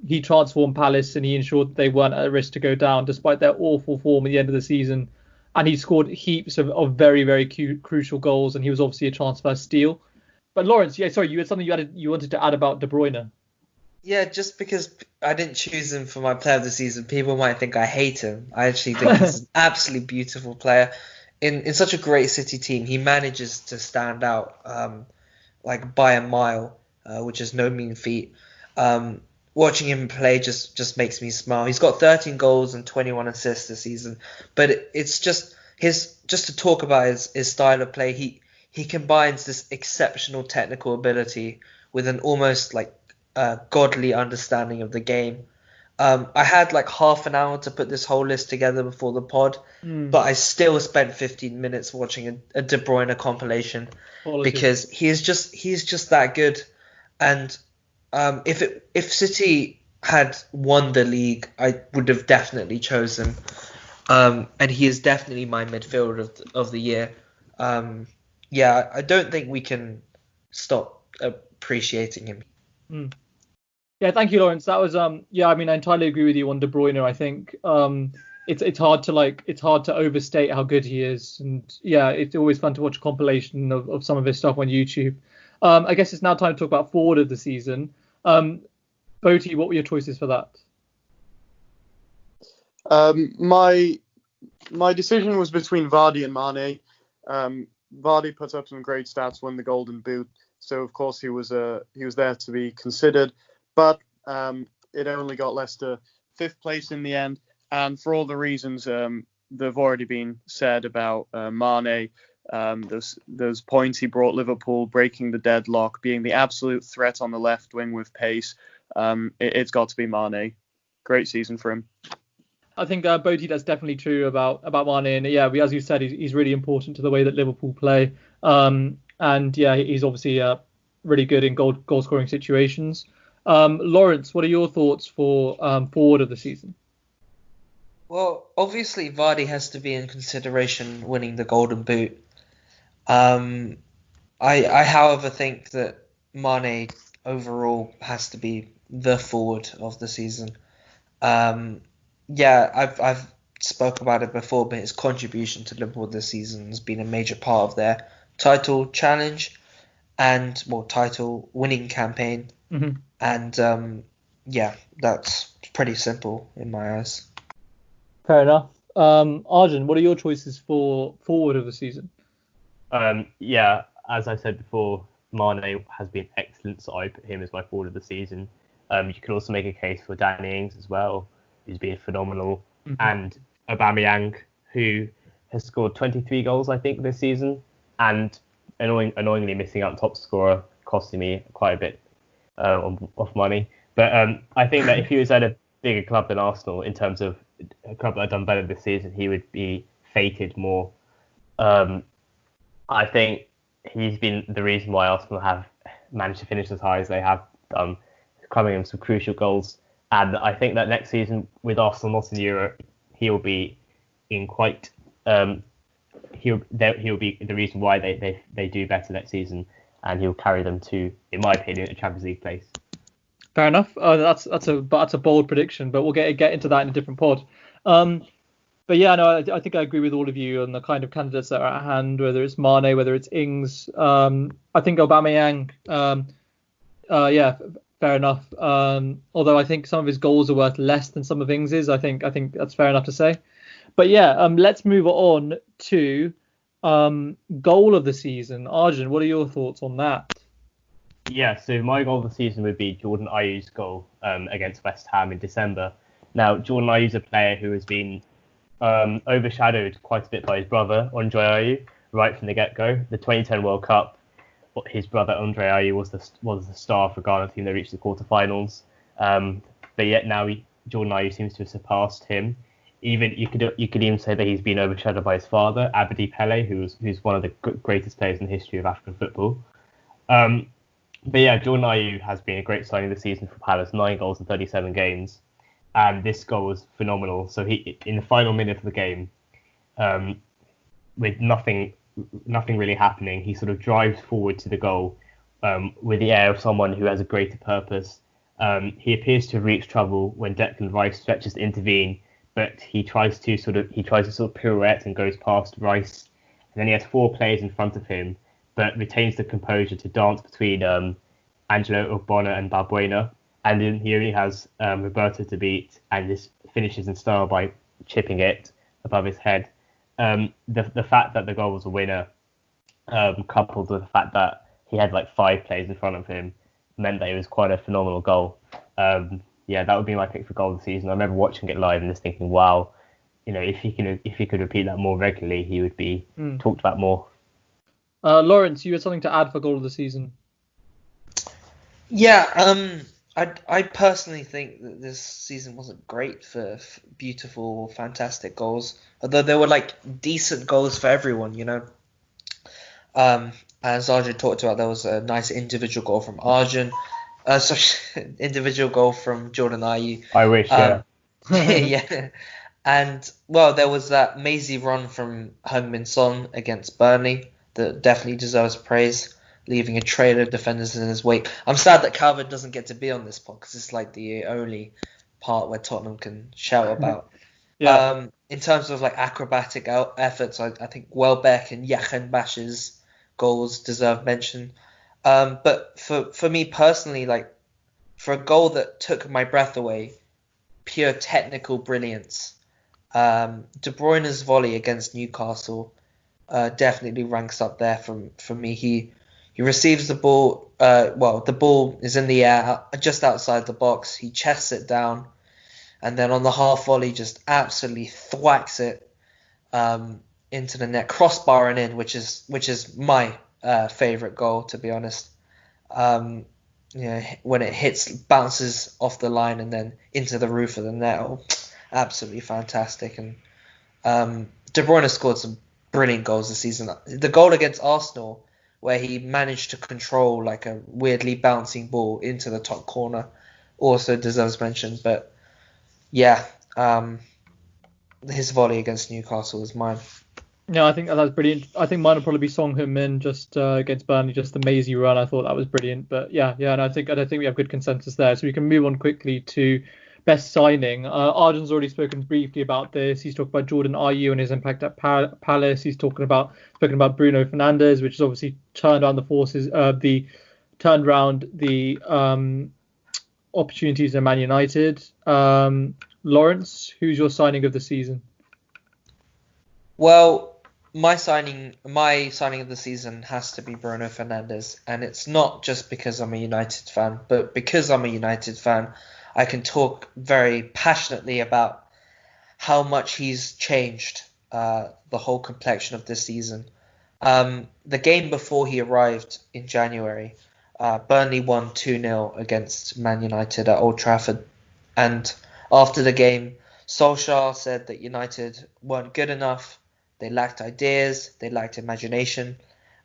He transformed Palace and he ensured that they weren't at risk to go down despite their awful form at the end of the season. And he scored heaps of very, very crucial goals, and he was obviously a transfer steal. But Lawrence, yeah, sorry, you had something you wanted to add about De Bruyne. Yeah, just because I didn't choose him for my player of the season, people might think I hate him. I actually think he's an absolutely beautiful player. In such a great City team, he manages to stand out by a mile, which is no mean feat. Watching him play just makes me smile. He's got 13 goals and 21 assists this season, but it's just to talk about his style of play. He combines this exceptional technical ability with an almost godly understanding of the game. I had like half an hour to put this whole list together before the pod, but I still spent 15 minutes watching a De Bruyne compilation because he's just that good. And if City had won the league, I would have definitely chosen. And he is definitely my midfielder of the year. Yeah, I don't think we can stop appreciating him. Yeah, thank you, Lawrence. That was I mean, I entirely agree with you on De Bruyne. I think it's hard to overstate how good he is, and yeah, it's always fun to watch a compilation of some of his stuff on YouTube. I guess it's now time to talk about forward of the season. Boti, what were your choices for that? My decision was between Vardy and Mane. Vardy put up some great stats, won the Golden Boot, so of course he was there to be considered. But it only got Leicester 5th place in the end. And for all the reasons that have already been said about Mane, those points he brought Liverpool, breaking the deadlock, being the absolute threat on the left wing with pace, it's got to be Mane. Great season for him. I think Boti, that's definitely true about Mane. And yeah, as you said, he's really important to the way that Liverpool play. And yeah, he's obviously really good in goal scoring situations. Lawrence, what are your thoughts for forward of the season? Well, obviously Vardy has to be in consideration winning the Golden Boot. I however think that Mane overall has to be the forward of the season. Yeah, I've spoke about it before, but his contribution to Liverpool this season has been a major part of their title challenge and title winning campaign. Mm-hmm. And yeah, that's pretty simple in my eyes. Fair enough. Arjun, what are your choices for forward of the season? Yeah, as I said before, Mane has been excellent, so I put him as my forward of the season. You could also make a case for Danny Ings as well, who's been phenomenal, and Aubameyang, who has scored 23 goals, I think, this season, and annoyingly missing out on top scorer, costing me quite a bit of money. But I think that if he was at a bigger club than Arsenal, in terms of a club that had done better this season, he would be feted more. I think he's been the reason why Arsenal have managed to finish as high as they have done, coming in some crucial goals. And I think that next season, with Arsenal not in Europe, he'll be in quite. He'll be the reason why they do better next season, and he'll carry them to, in my opinion, a Champions League place. Fair enough. That's a bold prediction, but we'll get into that in a different pod. But yeah, no, I think I agree with all of you on the kind of candidates that are at hand, whether it's Mane, whether it's Ings. I think Aubameyang. Yeah, fair enough. Although I think some of his goals are worth less than some of Ings's. I think that's fair enough to say. But yeah, let's move on to goal of the season. Arjun, what are your thoughts on that? Yeah, so my goal of the season would be Jordan Ayew's goal against West Ham in December. Now, Jordan Ayew's a player who has been overshadowed quite a bit by his brother, Andre Ayew, right from the get-go. The 2010 World Cup, his brother Andre Ayew was the star for Ghana team that reached the quarterfinals. But yet now Jordan Ayew seems to have surpassed him. Even you could even say that he's been overshadowed by his father, Abedi Pele, who's one of the greatest players in the history of African football. But yeah, Jordan Ayew has been a great signing this season for Palace, 9 goals in 37 games. And this goal was phenomenal. So he, in the final minute of the game, with nothing really happening, he sort of drives forward to the goal with the air of someone who has a greater purpose. He appears to have reached trouble when Declan Rice stretches to intervene, but he tries to sort of pirouette and goes past Rice, and then he has 4 players in front of him, but retains the composure to dance between Angelo Ogbonna and Balbuena. And then he only has Roberto to beat, and this finishes in style by chipping it above his head. The fact that the goal was a winner, coupled with the fact that he had like 5 players in front of him, meant that it was quite a phenomenal goal. Yeah, that would be my pick for goal of the season. I remember watching it live and just thinking, wow, if he could repeat that more regularly, he would be talked about more. Lawrence, you had something to add for goal of the season? Yeah, I personally think that this season wasn't great for beautiful, fantastic goals. Although there were like decent goals for everyone, you know. As Arjun talked about, there was a nice individual goal from Arjun. Individual goal from Jordan Ayew. I wish, yeah. Yeah. And well, there was that mazy run from Heung-min Son against Burnley that definitely deserves praise, leaving a trail of defenders in his wake. I'm sad that Calvin doesn't get to be on this pod because it's like the only part where Tottenham can shout about. Yeah. In terms of like acrobatic efforts, I think Welbeck and Yachen Bash's goals deserve mention. But for me personally, like for a goal that took my breath away, pure technical brilliance. De Bruyne's volley against Newcastle definitely ranks up there for me. He receives the ball. The ball is in the air just outside the box. He chests it down, and then on the half volley, just absolutely thwacks it into the net, crossbar and in, which is my favorite goal, to be honest. When it bounces off the line and then into the roof of the net, absolutely fantastic. And De Bruyne scored some brilliant goals this season. The goal against Arsenal, where he managed to control like a weirdly bouncing ball into the top corner, also deserves mention. But yeah, his volley against Newcastle is mine. Yeah, I think that's brilliant. I think mine would probably be Song Heung-min just against Burnley, just the mazy run. I thought that was brilliant. But yeah, and I think we have good consensus there. So we can move on quickly to best signing. Arjun's already spoken briefly about this. He's talked about Jordan Ayew and his impact at Palace. He's spoken about Bruno Fernandes, which has obviously turned around the forces, turned around the opportunities in Man United. Lawrence, who's your signing of the season? Well, my signing of the season has to be Bruno Fernandes, and it's not just because I'm a United fan, but because I'm a United fan, I can talk very passionately about how much he's changed the whole complexion of this season. The game before he arrived in January, Burnley won 2-0 against Man United at Old Trafford, and after the game, Solskjaer said that United weren't good enough. They lacked ideas, they lacked imagination,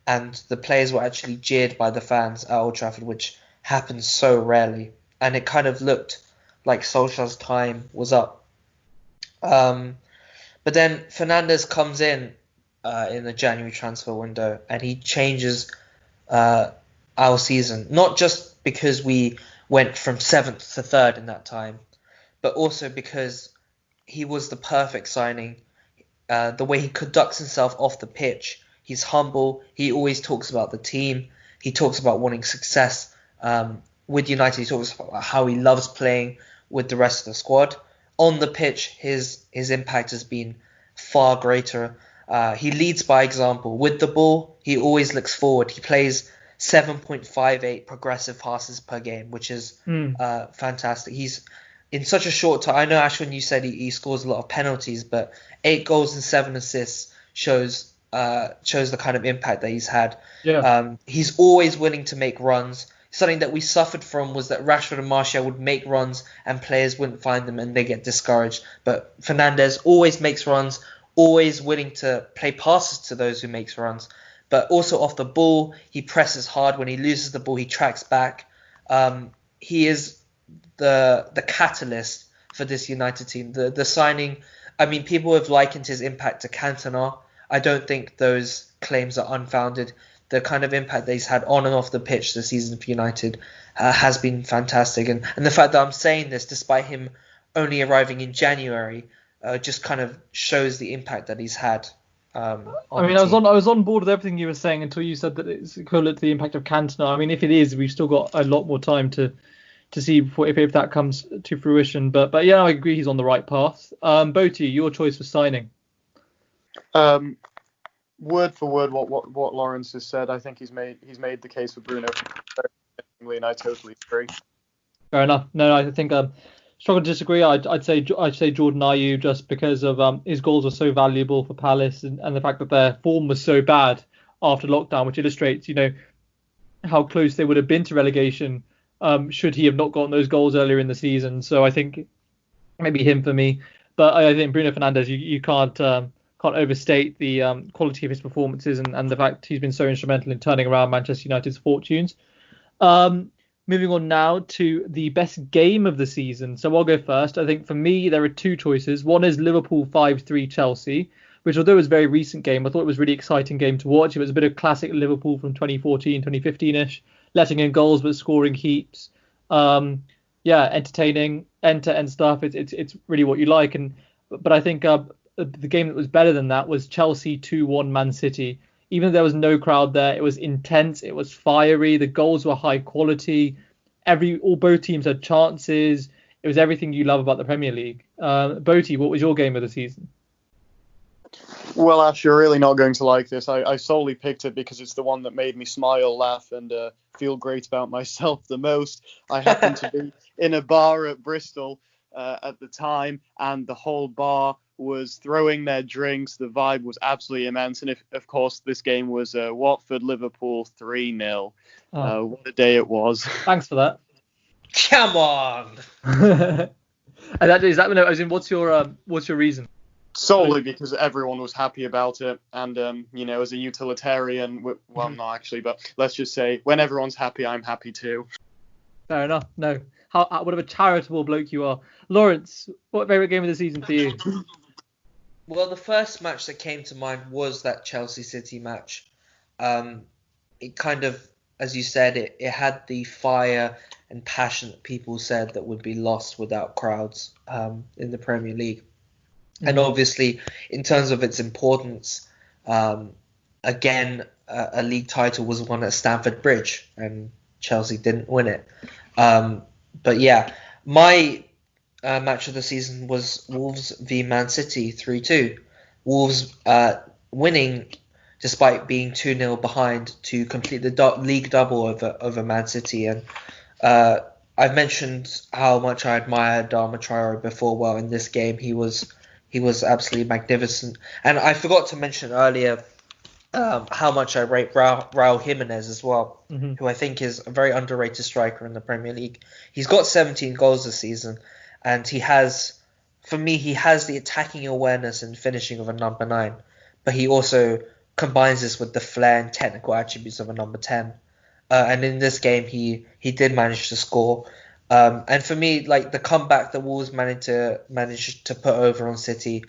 and the players were actually jeered by the fans at Old Trafford, which happens so rarely. And it kind of looked like Solskjaer's time was up. But then Fernandes comes in the January transfer window, and he changes our season. Not just because we went from 7th to 3rd in that time, but also because he was the perfect signing. The way he conducts himself off the pitch, he's humble. He always talks about the team. He talks about wanting success with United. He talks about how he loves playing with the rest of the squad. On the pitch, his impact has been far greater. He leads by example. With the ball, he always looks forward. He plays 7.58 progressive passes per game, which is fantastic. He's in such a short time. I know, Ashwin, you said he scores a lot of penalties, but 8 goals and 7 assists shows the kind of impact that he's had. Yeah. He's always willing to make runs. Something that we suffered from was that Rashford and Martial would make runs and players wouldn't find them and they get discouraged. But Fernandes always makes runs, always willing to play passes to those who makes runs. But also off the ball, he presses hard. When he loses the ball, he tracks back. He is the catalyst for this United team. The signing, I mean, people have likened his impact to Cantona. I don't think those claims are unfounded. The kind of impact that he's had on and off the pitch this season for United has been fantastic. And the fact that I'm saying this despite him only arriving in January just kind of shows the impact that he's had. I was on board with everything you were saying until you said that it's equivalent to the impact of Cantona. I mean, if it is, we've still got a lot more time to see if that comes to fruition. But yeah, I agree he's on the right path. Boti, your choice for signing. Word for word, what Lawrence has said. I think he's made the case for Bruno, and I totally agree. Fair enough. No, I think struggle to disagree. I'd say Jordan Ayew just because of his goals were so valuable for Palace and the fact that their form was so bad after lockdown, which illustrates how close they would have been to relegation should he have not gotten those goals earlier in the season. So I think maybe him for me. But I think Bruno Fernandes, you can't overstate the quality of his performances and the fact he's been so instrumental in turning around Manchester United's fortunes. Moving on now to the best game of the season. So I'll go first. I think for me, there are two choices. One is Liverpool 5-3 Chelsea, which although it was a very recent game, I thought it was a really exciting game to watch. It was a bit of classic Liverpool from 2014, 2015-ish, letting in goals but scoring heaps. Entertaining, end-to-end stuff. It's really what you like. But I think the game that was better than that was Chelsea 2-1 Man City. Even though there was no crowd there, it was intense, it was fiery, the goals were high quality, both teams had chances. It was everything you love about the Premier League. Boaty, what was your game of the season? Well, Ash, you're really not going to like this. I solely picked it because it's the one that made me smile, laugh, and feel great about myself the most. I happened to be in a bar at Bristol at the time, and the whole bar was throwing their drinks. The vibe was absolutely immense. And of course, this game was Watford-Liverpool 3-0. What a day it was. Thanks for that. Come on. What's your reason? Solely because everyone was happy about it. And, as a utilitarian, well, not actually, but let's just say when everyone's happy, I'm happy too. Fair enough. No. What of a charitable bloke you are. Lawrence, what favourite game of the season for you? Well, the first match that came to mind was that Chelsea City match. It kind of, as you said, it had the fire and passion that people said that would be lost without crowds in the Premier League. Mm-hmm. And obviously, in terms of its importance, again, a league title was won at Stamford Bridge, and Chelsea didn't win it. But yeah, my match of the season was Wolves v Man City 3-2. Wolves winning despite being 2-0 behind to complete the league double over Man City. And I've mentioned how much I admired Adama Traore before. Well, in this game, he was absolutely magnificent. And I forgot to mention earlier how much I rate Raul Jimenez as well, mm-hmm. who I think is a very underrated striker in the Premier League. He's got 17 goals this season. And he has the attacking awareness and finishing of a number 9, but he also combines this with the flair and technical attributes of a number 10. And in this game, he did manage to score. And for me, like the comeback that Wolves managed to put over on City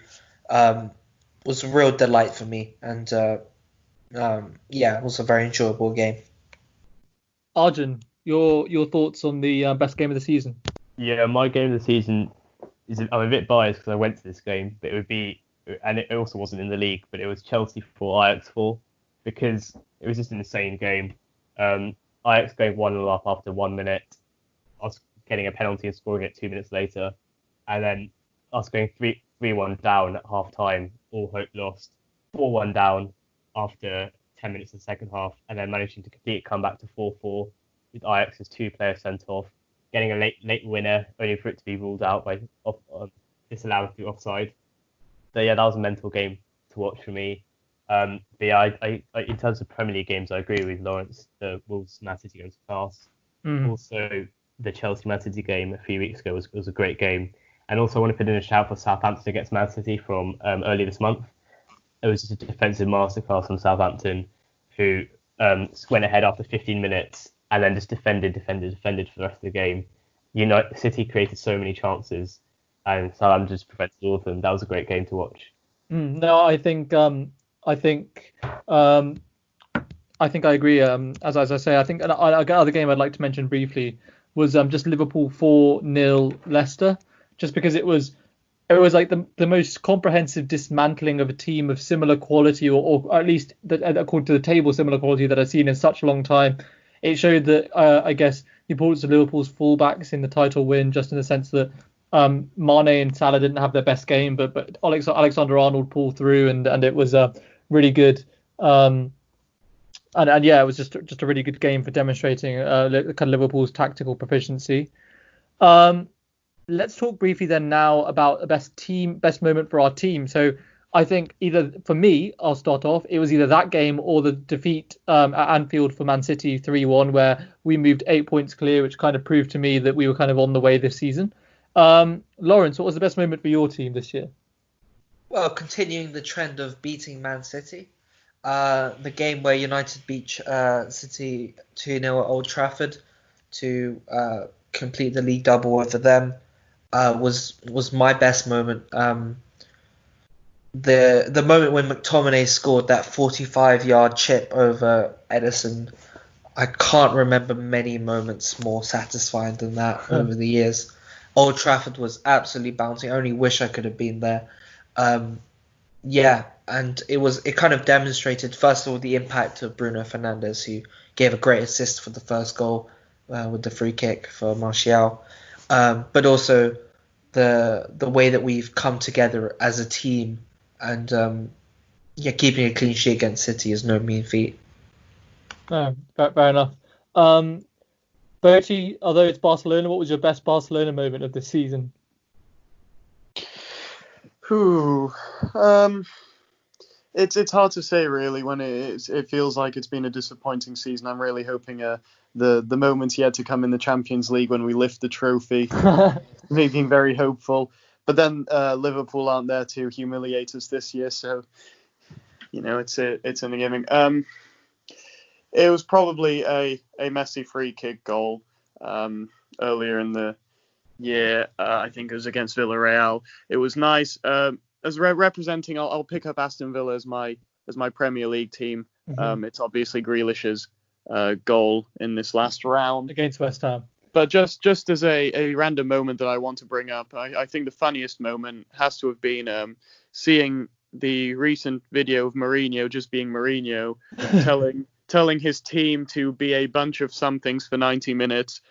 was a real delight for me. And it was a very enjoyable game. Arjun, your thoughts on the best game of the season? Yeah, my game of the season I'm a bit biased because I went to this game, but it would be, and it also wasn't in the league, but it was Chelsea 4, Ajax 4, because it was just an insane game. Ajax going 1-0 up after 1 minute, us getting a penalty and scoring it 2 minutes later, and then us going 3-1 down at half time, all hope lost, 4-1 down after 10 minutes of the second half, and then managing to complete a comeback to 4-4 with Ajax's 2 players sent off, getting a late winner, only for it to be ruled out by disallowed through offside. So yeah, that was a mental game to watch for me. But yeah, I in terms of Premier League games, I agree with Lawrence. The Wolves Man City game was class. Mm. Also, the Chelsea Man City game a few weeks ago was a great game. And also, I want to put in a shout for Southampton against Man City from early this month. It was just a defensive masterclass from Southampton, who went ahead after 15 minutes and then just defended for the rest of the game. City created so many chances, and Southampton just prevented all of them. That was a great game to watch. No, I think I agree. As I say, I think another game I'd like to mention briefly was just Liverpool 4-0 Leicester, just because it was like the most comprehensive dismantling of a team of similar quality, or at least according to the table, similar quality that I've seen in such a long time. It showed that I guess the importance of Liverpool's fullbacks in the title win, just in the sense that Mane and Salah didn't have their best game, but Alexander-Arnold pulled through, and it was really good. And yeah, it was just a really good game for demonstrating kind of Liverpool's tactical proficiency. Let's talk briefly then now about the best moment for our team. So I think either for me, I'll start off. It was either that game or the defeat at Anfield for Man City 3-1, where we moved 8 points clear, which kind of proved to me that we were kind of on the way this season. Lawrence, what was the best moment for your team this year? Well, continuing the trend of beating Man City, the game where United beat City 2-0 at Old Trafford to complete the league double over them was my best moment. The moment when McTominay scored that 45-yard chip over Edison, I can't remember many moments more satisfying than that over the years. Old Trafford was absolutely bouncing. I only wish I could have been there. Yeah, and it kind of demonstrated, first of all, the impact of Bruno Fernandes, who gave a great assist for the first goal with the free kick for Martial, but also the way that we've come together as a team. And keeping a clean sheet against City is no mean feat. No, fair enough. Bertie, although it's Barcelona, what was your best Barcelona moment of the season? It's hard to say really when it feels like it's been a disappointing season. I'm really hoping the moments yet to come in the Champions League when we lift the trophy, me being very hopeful. But then Liverpool aren't there to humiliate us this year, so it's in the giving. It was probably a Messi free kick goal earlier in the year. I think it was against Villarreal. It was nice. As representing, I'll pick up Aston Villa as my Premier League team. Mm-hmm. It's obviously Grealish's goal in this last round against West Ham. But just as a random moment that I want to bring up, I think the funniest moment has to have been seeing the recent video of Mourinho just being Mourinho, telling his team to be a bunch of somethings for 90 minutes.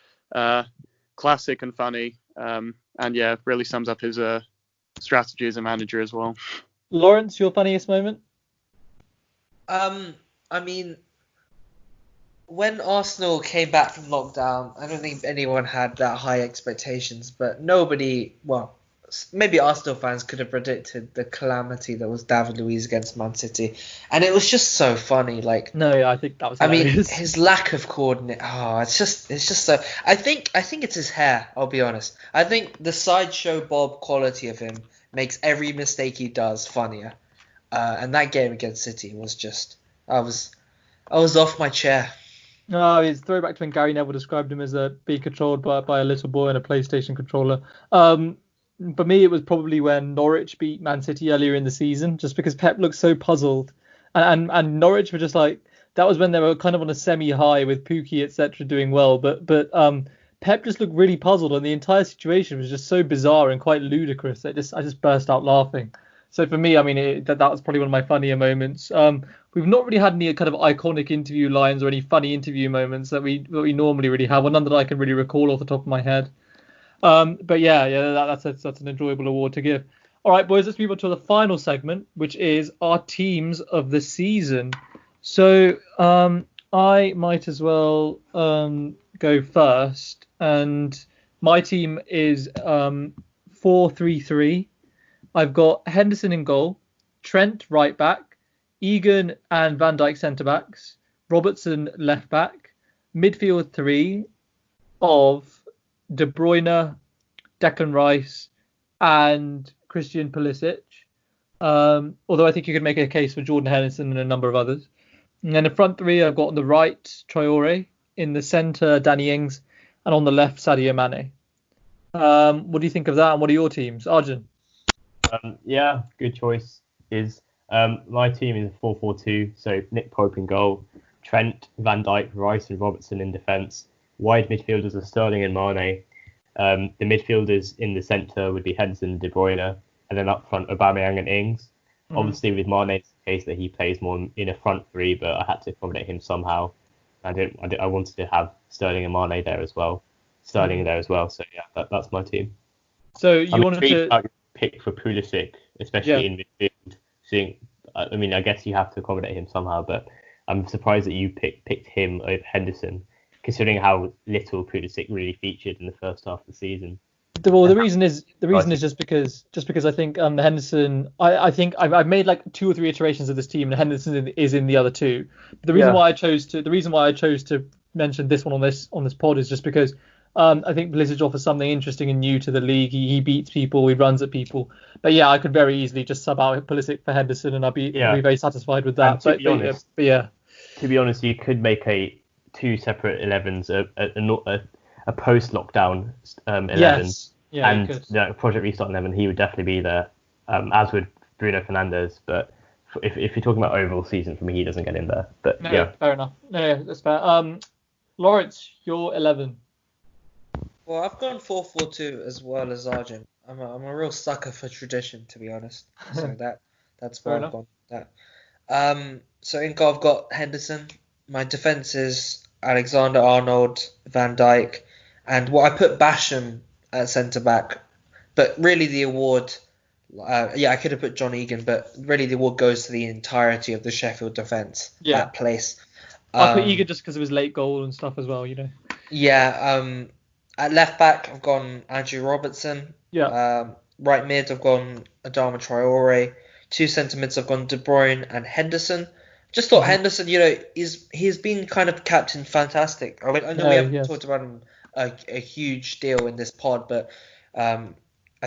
Classic and funny. And yeah, really sums up his strategy as a manager as well. Lawrence, your funniest moment? I mean, when Arsenal came back from lockdown, I don't think anyone had that high expectations, but nobody, well, maybe Arsenal fans could have predicted the calamity that was David Luiz against Man City. And it was just so funny. I think that was hilarious. I mean, his lack of coordinate. It's just so. I think it's his hair. I'll be honest. I think the sideshow Bob quality of him makes every mistake he does funnier. And that game against City was just. I was off my chair. No, it's throwback to when Gary Neville described him as being controlled by a little boy and a PlayStation controller. For me, it was probably when Norwich beat Man City earlier in the season, just because Pep looked so puzzled, and Norwich were just like, that was when they were kind of on a semi-high with Pukki, etc., doing well, but Pep just looked really puzzled, and the entire situation was just so bizarre and quite ludicrous. I just burst out laughing. So for me, I mean, that was probably one of my funnier moments. We've not really had any kind of iconic interview lines or any funny interview moments that we normally really have, or none that I can really recall off the top of my head. But yeah, that's an enjoyable award to give. All right, boys, let's move on to the final segment, which is our teams of the season. So I might as well go first, and my team is 4-3-3. I've got Henderson in goal, Trent right back, Egan and Van Dijk centre backs, Robertson left back, midfield three of De Bruyne, Declan Rice, and Christian Pulisic. Although I think you could make a case for Jordan Henderson and a number of others. And then the front three, I've got on the right Traore, in the centre Danny Ings, and on the left Sadio Mane. What do you think of that? And what are your teams, Arjun? Yeah, good choice. My team is 4-4-2, so Nick Pope in goal, Trent, Van Dijk, Rice, and Robertson in defence. Wide midfielders are Sterling and Mane. The midfielders in the centre would be Henderson and De Bruyne, and then up front Aubameyang and Ings. Mm. Obviously, with Mane, it's the case that he plays more in a front three, but I had to accommodate him somehow. I wanted to have Sterling and Mane there as well. So yeah, that's my team. So you wanted to pick for Pulisic, especially in midfield. I guess you have to accommodate him somehow, but I'm surprised that you picked him over Henderson, considering how little Pulisic really featured in the first half of the season. The reason is just because I think Henderson. I think I've made like 2 or 3 iterations of this team, and Henderson is in the other 2. But the reason why I chose to mention this one on this pod is just because I think Pulisic offers something interesting and new to the league. He beats people, he runs at people. But yeah, I could very easily just sub out Pulisic for Henderson, and I'd be very satisfied with that. To be honest, you could make 2 separate 11s, a post-lockdown 11. Yes. Yeah, and the Project Restart 11, he would definitely be there, as would Bruno Fernandes. But if you're talking about overall season, for me, he doesn't get in there. But fair enough. No, that's fair. Lawrence, you're 11. Well, I've gone 4-4-2 as well as Arjun. I'm a real sucker for tradition, to be honest. So that's why I've gone that. So in goal, I've got Henderson. My defense is Alexander-Arnold, Van Dijk, and I put Basham at centre back. But really, the award, I could have put John Egan, but really the award goes to the entirety of the Sheffield defence. That place. I put Egan just because of his late goal and stuff as well, you know. Yeah. At left back, I've gone Andrew Robertson. Yeah. Right mid, I've gone Adama Traore. 2 centre mids, I've gone De Bruyne and Henderson. Just thought Henderson, he's been kind of captain fantastic. I know we haven't talked about him a huge deal in this pod, but I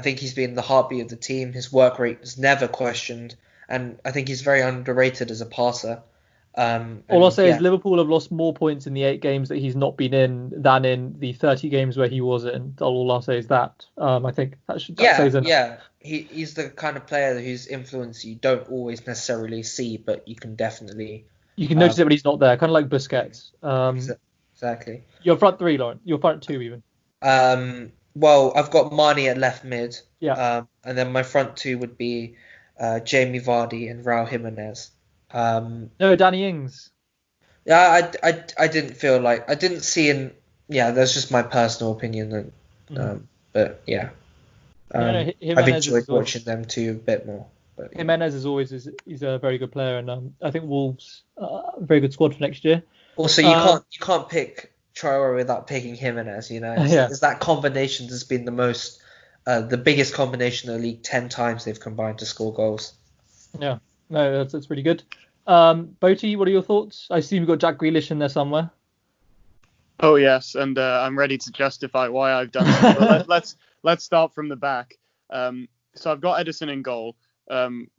think he's been the heartbeat of the team. His work rate is never questioned, and I think he's very underrated as a passer. All I'll say is Liverpool have lost more points in the 8 games that he's not been in than in the 30 games where he was in. All I'll say is that. I think that says enough. Yeah. He's the kind of player whose influence you don't always necessarily see, but you can definitely... You can notice it when he's not there, kind of like Busquets. Exactly. Your front 3, Lauren. Your front 2 even. Well, I've got Marnie at left mid. Yeah. And then my front 2 would be Jamie Vardy and Raul Jimenez. No, Danny Ings. Yeah, I didn't feel like... I didn't see in... Yeah, that's just my personal opinion. But yeah. I've enjoyed watching them 2 a bit more. But, Jimenez he's a very good player, and I think Wolves a very good squad for next year. Also, you can't pick Traore without picking Jimenez. It's that combination that's been the biggest combination in the league. 10 times they've combined to score goals. Yeah, no, that's really good. Boaty, what are your thoughts? I assume you've got Jack Grealish in there somewhere. Oh yes, and I'm ready to justify why I've done it. Let's start from the back. So I've got Edison in goal.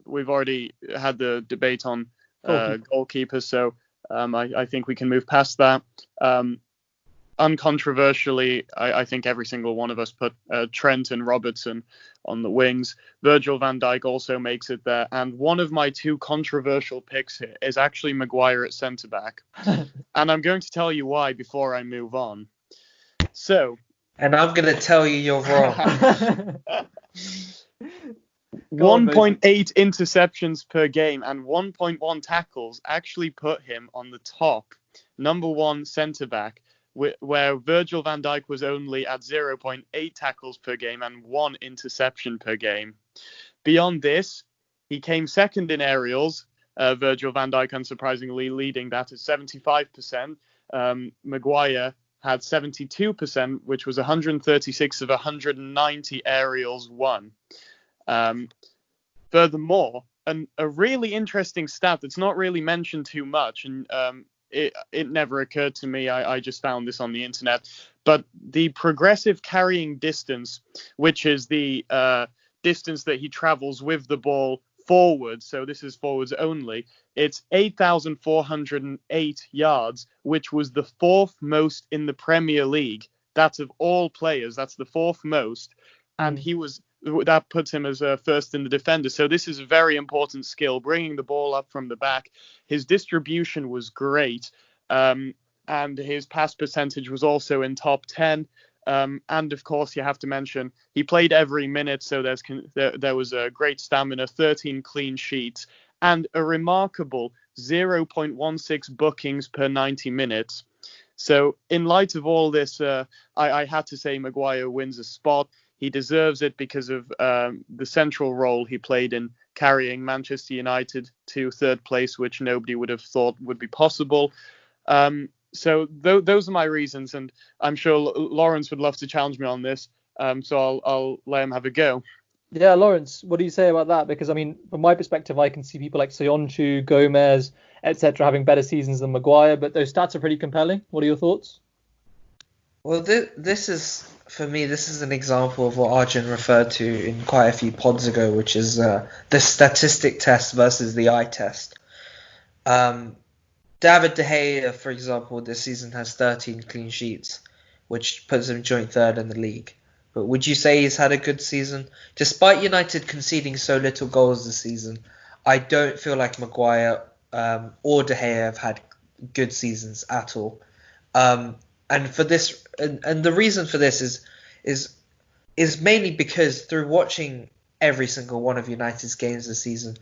We've already had the debate on goalkeepers, so I think we can move past that. Uncontroversially, I think every single one of us put Trent and Robertson on the wings. Virgil van Dijk also makes it there. And one of my 2 controversial picks here is actually Maguire at centre-back. And I'm going to tell you why before I move on. And I'm going to tell you you're wrong. 1.8 interceptions per game and 1.1 tackles actually put him on the top, number 1 centre-back, where Virgil van Dijk was only at 0.8 tackles per game and 1 interception per game. Beyond this, he came second in aerials, Virgil van Dijk unsurprisingly leading that at 75%. Maguire had 72%, which was 136 of 190 aerials won. Furthermore, a really interesting stat that's not really mentioned too much, and it never occurred to me. I just found this on the internet. But the progressive carrying distance, which is the distance that he travels with the ball forward, so this is forwards only, it's 8,408 yards, which was the 4th most in the Premier League. That's of all players. That's the 4th most. And that puts him as first in the defender. So this is a very important skill, bringing the ball up from the back. His distribution was great, and his pass percentage was also in top 10. And of course, you have to mention he played every minute, so there was a great stamina, 13 clean sheets, and a remarkable 0.16 bookings per 90 minutes. So in light of all this, I had to say Maguire wins a spot. He deserves it because of the central role he played in carrying Manchester United to 3rd place, which nobody would have thought would be possible. So those are my reasons, and I'm sure Lawrence would love to challenge me on this. So I'll let him have a go. Yeah, Lawrence, what do you say about that? Because, I mean, from my perspective, I can see people like Soyuncu, Gomez, etc. having better seasons than Maguire, but those stats are pretty compelling. What are your thoughts? Well, this is, for me, this is an example of what Arjun referred to in quite a few pods ago, which is the statistic test versus the eye test. David De Gea, for example, this season has 13 clean sheets, which puts him joint third in the league. But would you say he's had a good season? Despite United conceding so little goals this season, I don't feel like Maguire or De Gea have had good seasons at all. And for this, and the reason for this is mainly because through watching every single one of United's games this season,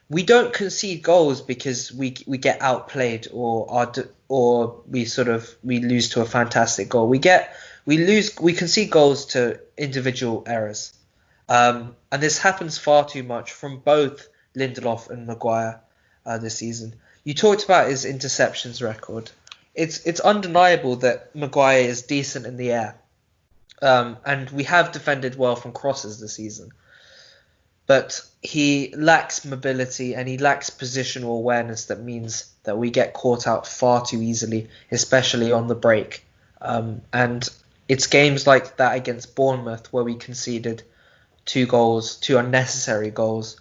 we don't concede goals because we get outplayed or we lose to a fantastic goal. We concede goals to individual errors, and this happens far too much from both Lindelof and Maguire this season. You talked about his interceptions record. It's undeniable that Maguire is decent in the air, and we have defended well from crosses this season. But he lacks mobility and he lacks positional awareness. That means that we get caught out far too easily, especially on the break. And it's games like that against Bournemouth where we conceded 2 unnecessary goals,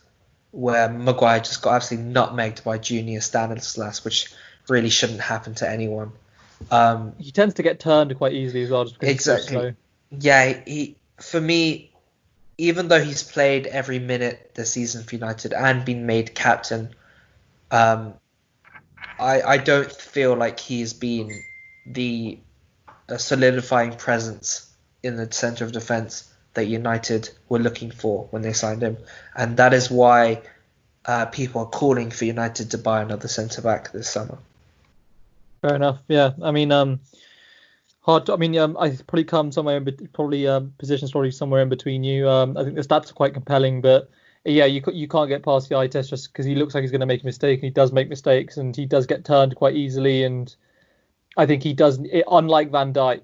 where Maguire just got absolutely nutmegged by Junior Stanislas, which really shouldn't happen to anyone. He tends to get turned quite easily as well, just because Exactly. he's so slow. Yeah, for me, even though he's played every minute this season for United and been made captain, I don't feel like he's been the solidifying presence in the centre of defence that United were looking for when they signed him. And that is why people are calling for United to buy another centre-back this summer. Fair enough. Yeah, I mean, hard. I probably come somewhere positions probably somewhere in between you. I think the stats are quite compelling, but yeah, you can't get past the eye test just because he looks like he's going to make a mistake, and he does make mistakes, and he does get turned quite easily. And I think he does. Unlike Van Dijk,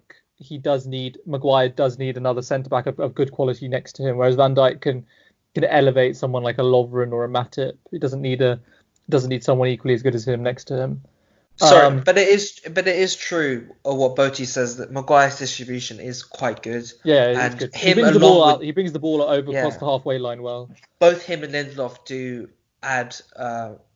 Maguire does need another centre back of good quality next to him, whereas Van Dijk can elevate someone like a Lovren or a Matip. He doesn't need someone equally as good as him next to him. Sorry, but it is true what Botti says, that Maguire's distribution is quite good. Yeah, and good. Him He brings the ball over across the halfway line well. Both him and Lindelof do add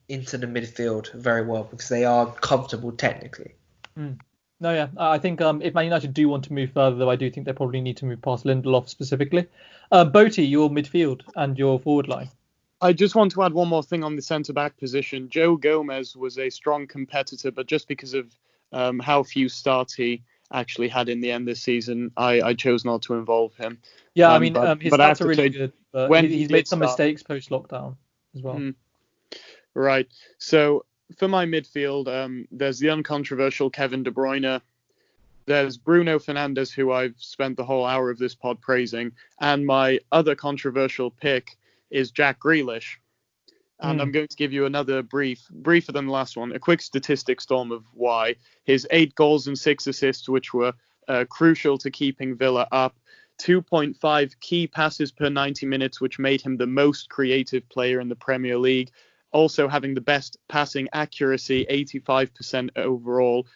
into the midfield very well because they are comfortable technically. No, yeah, I think if Man United do want to move further, though, I do think they probably need to move past Lindelof specifically. Botti, your midfield and your forward line. I just want to add one more thing on the centre-back position. Joe Gomez was a strong competitor, but just because of how few starts he actually had in the end this season, I chose not to involve him. Yeah, his stats are really good, but he's made some mistakes post-lockdown as well. Right. So for my midfield, there's the uncontroversial Kevin De Bruyne. There's Bruno Fernandes, who I've spent the whole hour of this pod praising. And my other controversial pick is Jack Grealish. And I'm going to give you another briefer than the last one, a quick statistic storm of why. His 8 goals and 6 assists, which were crucial to keeping Villa up. 2.5 key passes per 90 minutes, which made him the most creative player in the Premier League. Also having the best passing accuracy, 85% overall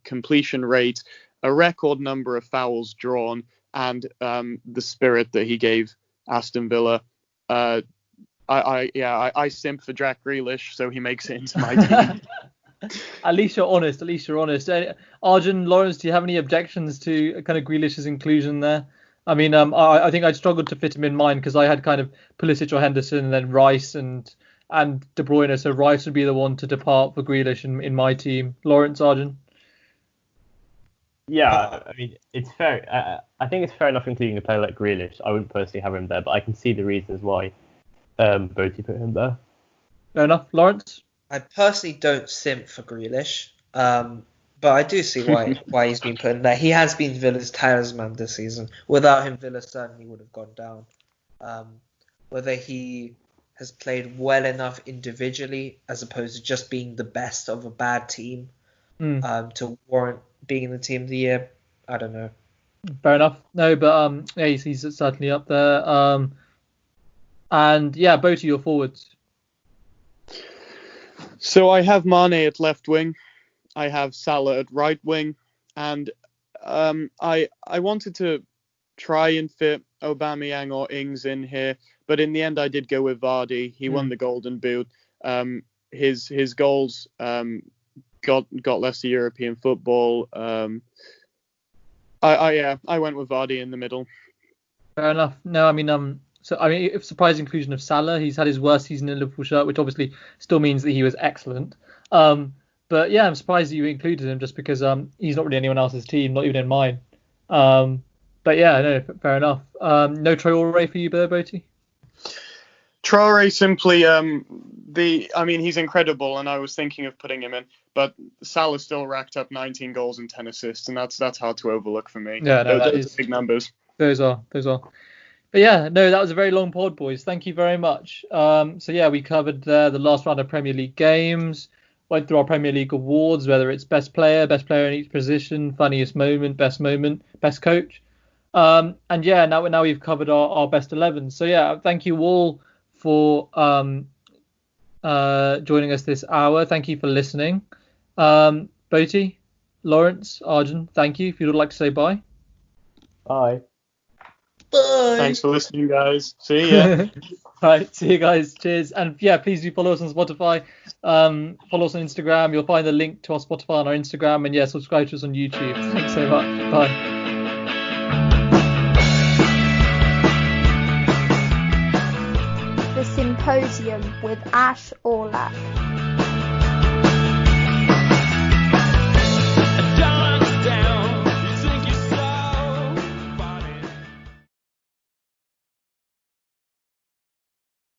completion rate, a record number of fouls drawn, and the spirit that he gave Aston Villa. I simp for Jack Grealish, so he makes it into my team. At least you're honest. Arjun, Lawrence, do you have any objections to kind of Grealish's inclusion there? I mean, I think I'd struggled to fit him in mine because I had kind of Pulisic or Henderson and then Rice and De Bruyne. So Rice would be the one to depart for Grealish in my team. Lawrence, Arjun? Yeah, I mean, it's fair. I think it's fair enough including a player like Grealish. I wouldn't personally have him there, but I can see the reasons why Botti put him there. Fair enough. Lawrence? I personally don't simp for Grealish, but I do see why he's been put in there. He has been Villa's talisman this season. Without him, Villa certainly would have gone down. Whether he has played well enough individually as opposed to just being the best of a bad team to warrant being in the team of the year, I don't know. Fair enough. No, but yeah, he's certainly up there. And yeah, both of your forwards. So I have Mane at left wing. I have Salah at right wing, and I wanted to try and fit Aubameyang or Ings in here, but in the end I did go with Vardy. He won the Golden Boot. His goals got Leicester European football. I went with Vardy in the middle. Fair enough. No, I mean surprise inclusion of Salah. He's had his worst season in a Liverpool shirt, which obviously still means that he was excellent. But yeah, I'm surprised that you included him just because he's not really anyone else's team, not even in mine. But yeah, no, fair enough. No Traore for you, Boaty? Traore simply he's incredible, and I was thinking of putting him in, but Salah still racked up 19 goals and 10 assists, and that's hard to overlook for me. Yeah, no, those are big numbers. Those are. But yeah, no, that was a very long pod, boys. Thank you very much. So yeah, we covered the last round of Premier League games, went through our Premier League awards, whether it's best player in each position, funniest moment, best coach. And yeah, now we've covered our best 11. So yeah, thank you all for joining us this hour. Thank you for listening. Boaty, Lawrence, Arjun, thank you. If you would like to say bye. Bye. Bye. Thanks for listening, guys. See ya. Right, see you guys. Cheers. And yeah, please do follow us on Spotify. Follow us on Instagram. You'll find the link to our Spotify on our Instagram. And yeah, subscribe to us on YouTube. Thanks so much. Bye. The Symposium with Aulak.